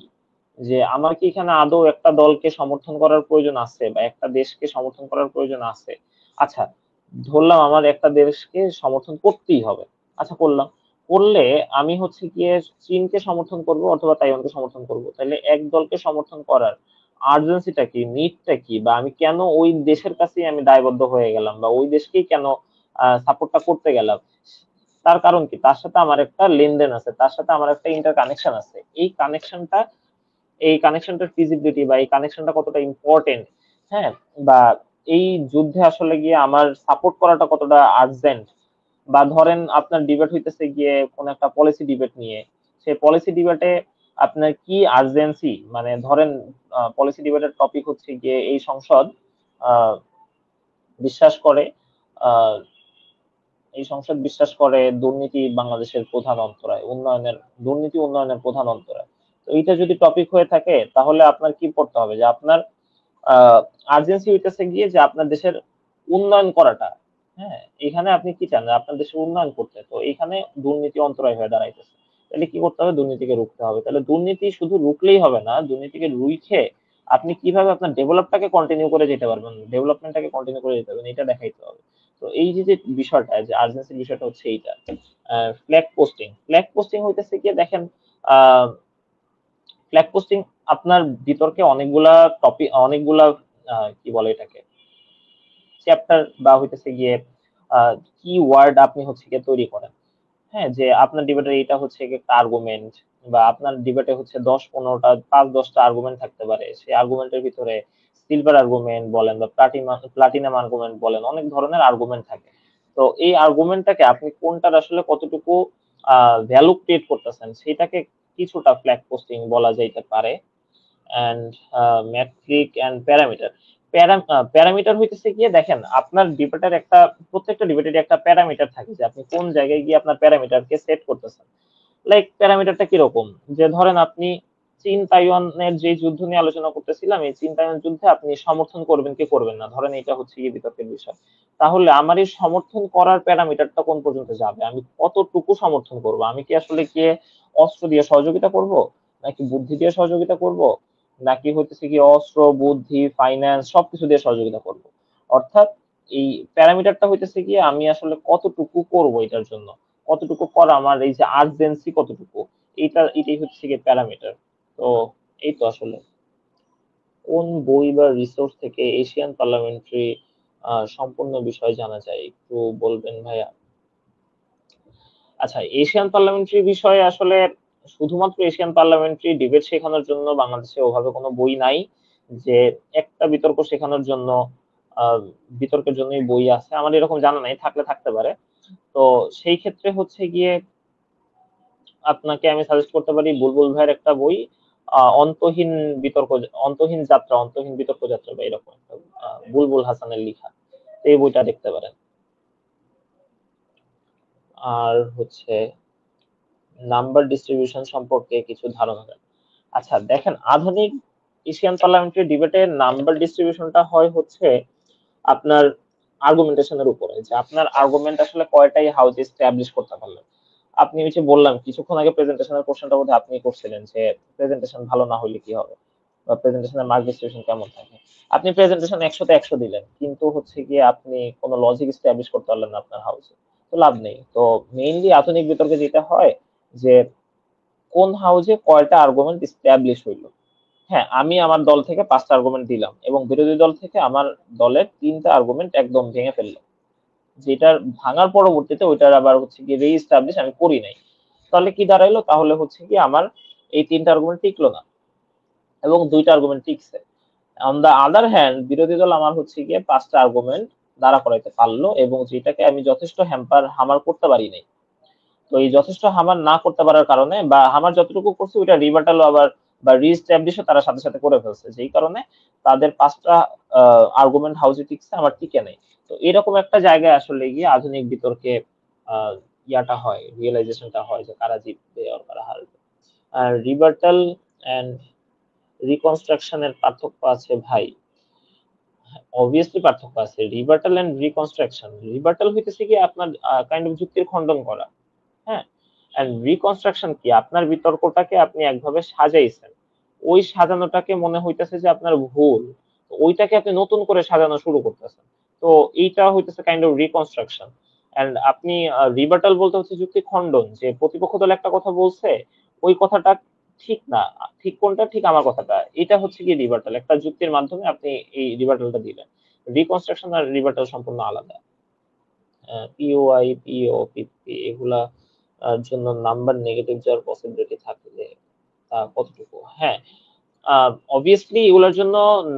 যে আমার কি এখানে আদৌ একটা দলকে সমর্থন করার প্রয়োজন আছে বা একটা দেশকে সমর্থন করার প্রয়োজন আছে? আচ্ছা, ধরলাম আমার একটা দেশকে সমর্থন করতেই হবে। আচ্ছা, করলাম। করলে আমি হচ্ছে গিয়ে চীনকে সমর্থন করব অথবা তাইওয়ানকে সমর্থন করব। তাহলে এক দলকে সমর্থন করার আর্জেন্সিটা কি, নিডটা কি, বা আমি কেন ওই দেশের কাছেই আমি দায়বদ্ধ হয়ে গেলাম বা ওই দেশকেই কেন সাপোর্টটা করতে গেলাম? তার কারণ কি? তার সাথে আমার একটা লেনদেন আছে, তার সাথে আমার একটা ইন্টার কানেকশন আছে। এই কানেকশনটার ফিজিবিলিটি বা এই কানেকশনটা কতটা ইম্পর্টেন্ট, হ্যাঁ, বা এই যুদ্ধে আসলে গিয়ে আমার সাপোর্ট করাটা কতটা আর্জেন্ট, বা ধরেন আপনার ডিবেট হইতেছে গিয়ে কোন একটা পলিসি ডিবেট নিয়ে, সেই পলিসি ডিবেটে আপনার কি আর্জেন্সি, মানে ধরেন পলিসি ডিবেটের টপিক হচ্ছে গিয়ে এই সংসদ আহ, বিশ্বাস করে আহ, এই সংসদ বিশ্বাস করে দুর্নীতি বাংলাদেশের প্রধান অন্তরায়, দুর্নীতি উন্নয়নের প্রধান অন্তরায়। তো এইটা যদি টপিক হয়ে থাকে তাহলে আপনার কি করতে হবে, যে আপনার আর্জেন্সি হইতেছে গিয়ে যে আপনার দেশের উন্নয়ন করাটা। হ্যাঁ, এখানে আপনি কি চান, যে আপনার দেশের উন্নয়ন করতে, তো এখানে দুর্নীতি অন্তরায় হয়ে দাঁড়াইতেছে। তাহলে কি করতে হবে, দুর্নীতিকে রুখতে হবে। তাহলে দুর্নীতি শুধু রুখলেই হবে না, দুর্নীতিকে রুখে আপনি কিভাবে আপনার ডেভেলপটাকে কন্টিনিউ করে যেতে পারবেন, ডেভেলপমেন্টটাকে কন্টিনিউ করে যেতে পারবেন, এটা দেখাইতে হবে। তো এই যে যে বিষয়টা, যে আর্জেন্সির বিষয়টা হচ্ছে এইটা। ফ্ল্যাগ পোস্টিং হইতেছে গিয়ে দেখেন, আহ ফ্ল্যাগ পোস্টিং আপনার বিতর্কে অনেকগুলা কি বলে এটাকে, চ্যাপ্টার বা হইতেছে গিয়ে কি ওয়ার্ড আপনি হচ্ছে গিয়ে তৈরি করেন। হ্যাঁ, যে আপনার ডিবেটের এটা হচ্ছে গিয়ে একটা আর্গুমেন্ট, বা আপনার ডিবেটে হচ্ছে 10-15টা 5-10টা আর্গুমেন্ট থাকতে পারে। সেই আর্গুমেন্টের ভিতরে সিলভার আর্গুমেন্ট বলেন বা প্লাটিনাম আর্গুমেন্ট বলেন, অনেক ধরনের আর্গুমেন্ট থাকে। তো এই আর্গুমেন্টটাকে আপনি কোনটার আসলে কতটুকু ভ্যালু ক্রিয়েট করতেছেন সেটাকে কিছুটা ফ্ল্যাগ পোস্টিং বলা যাইতে পারে। And metric and parameter. Parameter হইতেছে গিয়ে দেখেন আপনার ডিবেটের একটা, প্রত্যেকটা ডিবেটের একটা প্যারামিটার থাকে, যে আপনি কোন জায়গায় গিয়ে আপনার প্যারামিটারকে সেট করতেছেন। লাইক প্যারামিটারটা কিরকম, যে ধরেন আপনি চীন তাইওয়ানের যে যুদ্ধ নিয়ে আলোচনা করতেছিলাম, এই চীন তাইওয়ান যুদ্ধে আপনি সমর্থন করবেন কি করবেন না, ধরেন এটা হচ্ছে কি বিতর্কের বিষয়। তাহলে আমার এই সমর্থন করার প্যারামিটারটা কোন পর্যন্ত যাবে, আমি কতটুকু সমর্থন করব, আমি কি আসলে গিয়ে অস্ত্র দিয়ে সহযোগিতা করব, নাকি বুদ্ধি দিয়ে সহযোগিতা করব, নাকি হচ্ছে কি অস্ত্র বুদ্ধি ফাইন্যান্স সবকিছু দিয়ে সহযোগিতা করব। অর্থাৎ এই প্যারামিটারটা হইতেছে কি আমি আসলে কতটুকু করব এটার জন্য, কতটুকু করা আমার এই যে আর্জেন্সি কতটুকু, এটাই হচ্ছে গিয়ে প্যারামিটার। তো এই তো আসলে কোন বই বা রিসোর্স থেকে এশিয়ান পার্লামেন্টারি সম্পূর্ণ বিষয় জানা যায়, একটু বলবেন ভাইয়া? আচ্ছা, এশিয়ান পার্লামেন্টারি বিষয়ে আসলে শুধুমাত্র এশিয়ান পার্লামেন্টারি ডিবেট শেখানোর জন্য বাংলাদেশে ওভাবে কোনো বই নাই, যে একটা বিতর্ক শেখানোর জন্য আহ, বিতর্কের জন্যই বই আছে, আমার এরকম জানা নাই, থাকলে থাকতে পারে। তো সেই ক্ষেত্রে হচ্ছে গিয়ে আপনাকে আমি সাজেস্ট করতে পারি বুলবুল ভাইয়ের একটা বই, অন্তহীন বিতর্ক, অন্তহীন বিতর্ক যাত্রা বা এরকম একটা, বুলবুল হাসানের লেখা। তো এই বইটা দেখতে পারেন। আর হচ্ছে নাম্বার ডিস্ট্রিবিউশন সম্পর্কে কিছু ধারণা দেন। আচ্ছা দেখেন, আধুনিক এশিয়ান পার্লামেন্টারি ডিবেটে নাম্বার ডিস্ট্রিবিউশনটা হয় হচ্ছে আপনার আর্গুমেন্টেশনের উপরে, যে আপনার আর্গুমেন্ট আসলে কয়টাই হাউস এস্টাবলিশ করতে পারলেন। আপনি হচ্ছে বললাম কিছুক্ষণ আগে প্রেজেন্টেশনের কোশ্চেনটা বোধহয় আপনি করছিলেন, যে প্রেজেন্টেশন ভালো না হলে কি হবে, বা প্রেজেন্টেশনের মার্ক ডিস্ট্রিবিউশন কেমন থাকে। আপনি প্রেজেন্টেশন 100-তে 100 দিলেন, কিন্তু হচ্ছে গিয়ে আপনি কোনো লজিক এস্টাবলিশ করতে পারলেন না আপনার হাউসে, তো লাভ নেই। তো মেইনলি আধুনিক বিতর্কে যেটা হয়, যে কোন হাউসে কয়টা আর্গুমেন্ট এস্টাবলিশ হইলো। হ্যাঁ, আমি আমার দল থেকে 5টা আর্গুমেন্ট দিলাম এবং বিরোধী দল থেকে আমার দলের 3টা আর্গুমেন্ট একদম ভেঙে ফেললো, যেটার ভাঙার পরবর্তীতে ওইটার আবার হচ্ছে কি রিএস্টাবলিশ আমি করি নাই। তাহলে কি দাঁড়াইলো, তাহলে হচ্ছে কি আমার এই 3টা আর্গুমেন্ট টিকলো না এবং 2টা আর্গুমেন্ট টিকছে। অন দা আদার হ্যান্ড বিরোধী দল আমার হচ্ছে গিয়ে 5টা আর্গুমেন্ট দাঁড়া করাইতে পারলো, এবং যেটাকে আমি যথেষ্ট হামার করতে পারি নাই। তো এই যথেষ্ট হামার না করতে পারার কারণে, বা হামার যতটুকু করছে ওইটা রিভার্টালও আবার বা রিস্টাবলিশও তারা সাথে সাথে করে ফেলছে, যেই কারণে তাদের 5টা আর্গুমেন্ট হাউসে টিকছে, আমার টিকে নেই। তো এরকম একটা জায়গায় আসলে গিয়ে আধুনিক বিতর্কে ইয়াটা হয়, রিয়েলাইজেশনটা হয় যে কারা জিতবে আর কারা হারবে। আর রিভার্টাল এন্ড রিকনস্ট্রাকশনের পার্থক্য আছে ভাই? অবভিয়াসলি পার্থক্য আছে। রিবার্টাল এন্ড রিকনস্ট্রাকশন, রিবার্টাল হইতেছে কি আপনার কাইন্ড অফ যুক্তির খণ্ডন করা, হ্যাঁ, এন্ড রিকনস্ট্রাকশন কি আপনার বিতর্কটাকে আপনি একভাবে সাজাইছেন, ওই সাজানোটাকে মনে হইতেছে যে আপনার ভুল, ওইটাকে আপনি নতুন করে সাজানো শুরু করতেছেন। তো এইটা হইতেছে কাইন্ড অফ রিকনস্ট্রাকশন। এন্ড আপনি রিবার্টাল বলতে হচ্ছে যুক্তি খণ্ডন, যে প্রতিপক্ষ দল একটা কথা বলছে, ওই কথাটা ঠিক না, ঠিক কোনটা, ঠিক আমার কথাটা, এটা হচ্ছে কি রিবার্টাল, একটা যুক্তির মাধ্যমে আপনি এই রিবার্টালটা দিলেন। রিকনস্ট্রাকশন আর রিবার্টাল সম্পূর্ণ আলাদা। পিওআই, পিও, পিপি এগুলা জন্য নাম্বার নেগেটিভ যাওয়ার পসিবিলিটি থাকলে তা কতটুকু? হ্যাঁ, অবভিয়াসলি এগুলোর জন্য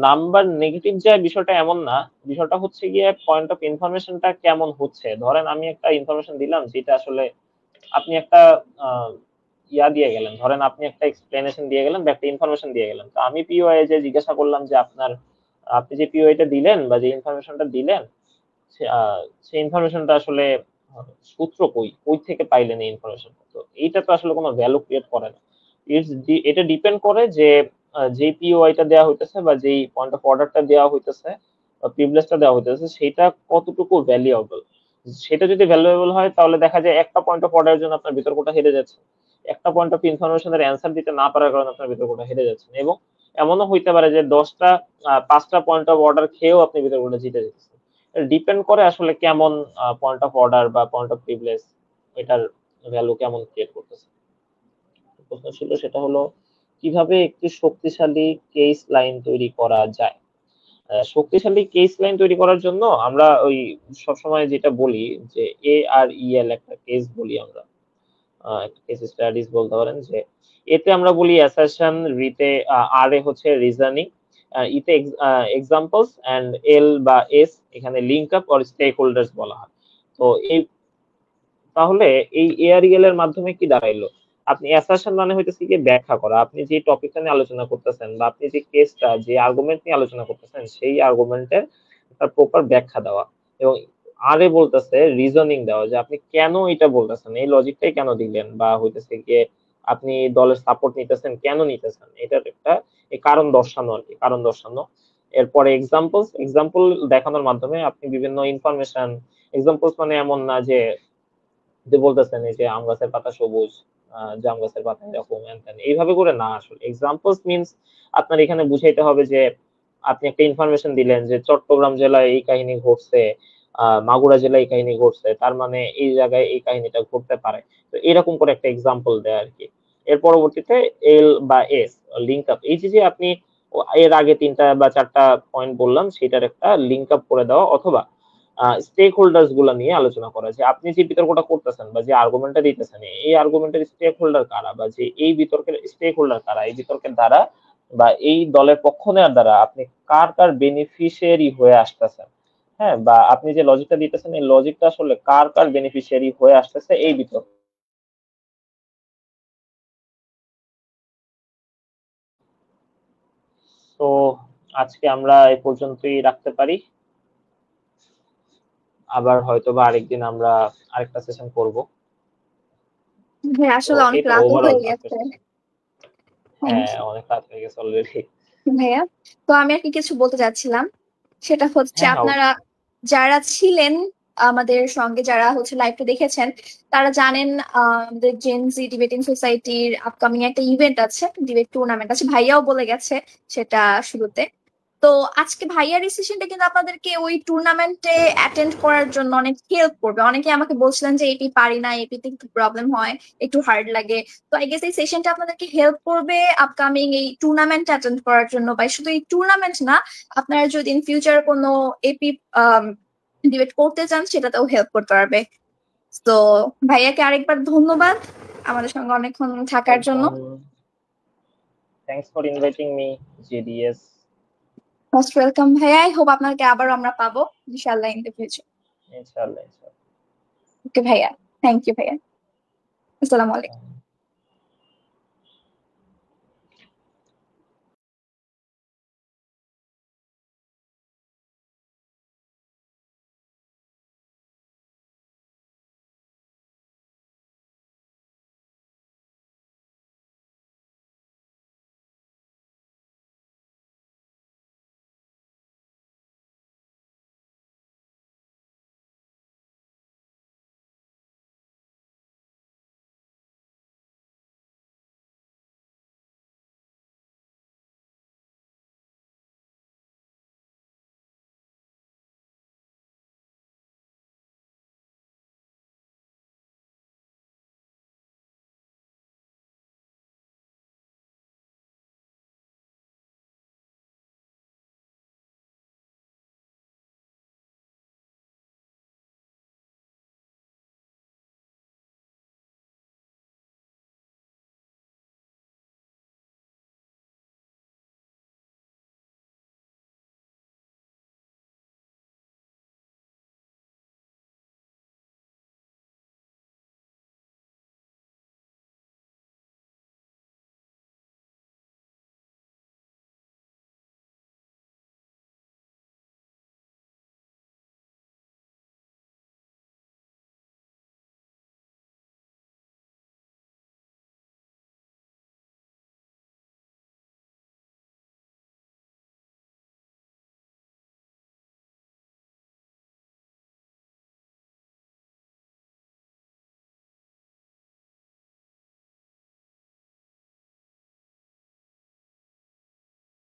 নাম্বার নেগেটিভ যায় বিষয়টা এমন না, বিষয়টা হচ্ছে গিয়ে পয়েন্ট অফ ইনফরমেশনটা কেমন হচ্ছে। ধরেন আমি একটা ইনফরমেশন দিলাম যেটা আসলে আপনি একটা ইয়া দিয়ে গেলেন, ধরেন আপনি একটা এক্সপ্লেনেশন দিয়ে গেলেন বা একটা ইনফরমেশন দিয়ে গেলেন, তো আমি পিওআই যে জিজ্ঞাসা করলাম যে আপনি যে পিওআইটা দিলেন বা যে ইনফরমেশনটা দিলেন, সেই ইনফরমেশনটা আসলে সূত্র কই থেকে পাইলেন এই ইনফরমেশন, তো এইটা তো আসলে কোনো ভ্যালু ক্রিয়েট করে না। এটা ডিপেন্ড করে যে যে পিওআইটা দেওয়া হইতেছে বা যেই পয়েন্ট অফ অর্ডারটা দেওয়া হইতেছে বা প্রিভিলেজটা দেওয়া হইতেছে সেটা কতটুকু ভ্যালুয়েবল। সেটা যদি ভ্যালুয়েবল হয় তাহলে দেখা যায় একটা পয়েন্ট অফ অর্ডারের জন্য আপনার বিতর্কটা হেরে যাচ্ছে, একটা পয়েন্ট অফ ইনফরমেশনের অ্যান্সার দিতে না পারার কারণে আপনার বিতর্কটা হেরে যাচ্ছেন, এবং এমনও হইতে পারে যে 5টা পয়েন্ট অফ অর্ডার খেয়েও আপনি বিতর্কটা জিতে যেতেছেন। ডিপেন্ড করে আসলে কেমন পয়েন্ট অফ অর্ডার বা পয়েন্ট অফ প্রিভিলেজ, এটার ভ্যালু কেমন ক্রিয়েট করতেছে। প্রশ্ন ছিল সেটা হলো কিভাবে একটি শক্তিশালী কেস লাইন তৈরি করা যায়। শক্তিশালী কেস লাইন তৈরি করার জন্য আমরা ওই সবসময় যেটা বলি যে এ আর ইএল একটা কেস বলি আমরা, একটা কেস স্টাডিজ বলতে পারেন, যে এতে আমরা বলি অ্যাসারশন, রিতে আর এ হচ্ছে রিজনিং, ইতে এক্সাম্পলস, এন্ড এল বা এস এখানে link up or stakeholders বলা হয়। তো এই তাহলে এই এআরইএল এর মাধ্যমে কি দাঁড়াইলো, আপনি অ্যাসারশন মানে হইতেছে কি ব্যাখ্যা করা, আপনি যে টপিকটা নিয়ে আলোচনা করতেছেন বা আপনি যে কেসটা যে আর্গুমেন্ট নিয়ে আলোচনা করতেছেন সেই আর্গুমেন্টের একটা প্রপার ব্যাখ্যা দেওয়া, এবং আরে বলতেছে রিজনিং দেওয়া, যে আপনি কেন এটা বলতেছেন, এই লজিকটাই কেন দিলেন, বা হইতেছে গিয়ে আপনি দলের সাপোর্ট নিতেছেন কেন নিতেছেন, এটার একটা এই কারণ দর্শানো আর কি, কারণ দর্শানো। এরপরে এক্সাম্পল দেখানোর মাধ্যমে আপনি বিভিন্ন ইনফরমেশন, এক্সাম্পলস মানে এমন না যে বলতেছেন এই যে আম গাছের পাতা সবুজ, জাম গাছের পাতা এরকম এইভাবে করে না, আসলে এক্সাম্পলস মিনস আপনার এখানে বুঝাইতে হবে যে আপনি একটা ইনফরমেশন দিলেন যে চট্টগ্রাম জেলায় এই কাহিনী ঘটছে, মাগুরা জেলায় এই কাহিনী ঘটছে, তার মানে এই জায়গায় এই কাহিনীটা ঘটতে পারে। তো এরকম করে একটা এক্সাম্পল দেয় আর কি। এর পরবর্তীতে এল বা এস লিঙ্ক আপ, এই যে আপনি এর আগে 3টা বা 4টা পয়েন্ট বললাম সেটার একটা লিঙ্ক আপ করে দেওয়া, অথবা স্টেক হোল্ডার্স গুলা নিয়ে আলোচনা করা, যে আপনি যে বিতর্কটা করতেছেন বা যে আর্গুমেন্টটা দিতেছেন এই আর্গুমেন্টের স্টেক হোল্ডার কারা, বা যে এই বিতর্কের স্টেক হোল্ডার কারা, এই বিতর্কের দ্বারা বা এই দলের পক্ষ নেওয়ার দ্বারা আপনি কার কার বেনিফিশিয়ারি হয়ে আসতেছেন, হ্যাঁ, বা আপনি যে লজিকটা দিতেছেন এই লজিকটা আসলে কার কার বেনিফিশিয়ারি হয়ে আসতেছে এই বিতর্ক। তো আজকে আমরা এই পর্যন্তই রাখতে পারি, আবার হয়তো বা আরেকদিন আমরা আরেকটা সেশন করব।
হ্যাঁ,
তো
আসলে অনেক
এই তো
রাতও
ওভারঅল
হয়ে
আজকের
গেছে।
সেশন।
থ্যাংক
হ্যাঁ, অনেক রাত হয়ে গেছে অলরেডি।
ভাইয়া। তো আমি আর কি কিছু বলতে চাচ্ছিলাম, সেটা হচ্ছে
হ্যাঁ, হ্যাঁ,
আপনারা
অবশ্যই।
যারা ছিলেন আমাদের সঙ্গে, যারা হচ্ছে লাইভটা দেখেছেন, তারা জানেন আমাদের জেনজি ডিবেটিং সোসাইটির আপকামিং একটা ইভেন্ট আছে, ডিবেট টুর্নামেন্ট আছে, ভাইয়াও বলে গেছে সেটা শুরুতে। তো আজকে ভাইয়ার এই সেশনটা কিন্তু আপনাদেরকে ওই টুর্নামেন্টে অ্যাটেন্ড করার জন্য অনেক হেল্প করবে। অনেকে আমাকে বলছিলেন যে এপি পারি না, এপিতে একটু প্রবলেম হয়, একটু হার্ড লাগে। তো আই গেস এই সেশনটা আপনাদেরকে হেল্প করবে আপকামিং এই টুর্নামেন্ট অ্যাটেন্ড করার জন্য, বা শুধু এই টুর্নামেন্ট না, আপনারা যদি ইন ফিউচার কোনো এপি ডিবেট করতে চান সেটাতেও হেল্প করতে পারবে। তো ভাইয়াকে আরেকবার ধন্যবাদ আমাদের সঙ্গে অনেকক্ষণ থাকার জন্য।
Welcome. Thanks for inviting me, JDS.
Most welcome ভাইয়া। আই হোপ আপনাকে আবারও আমরা পাবো ইনশাআল্লাহ ইন দ্য ফিউচার।
ইনশাআল্লাহ, ইনশাআল্লাহ।
ওকে ভাইয়া, থ্যাংক ইউ ভাইয়া। আসসালামু আলাইকুম।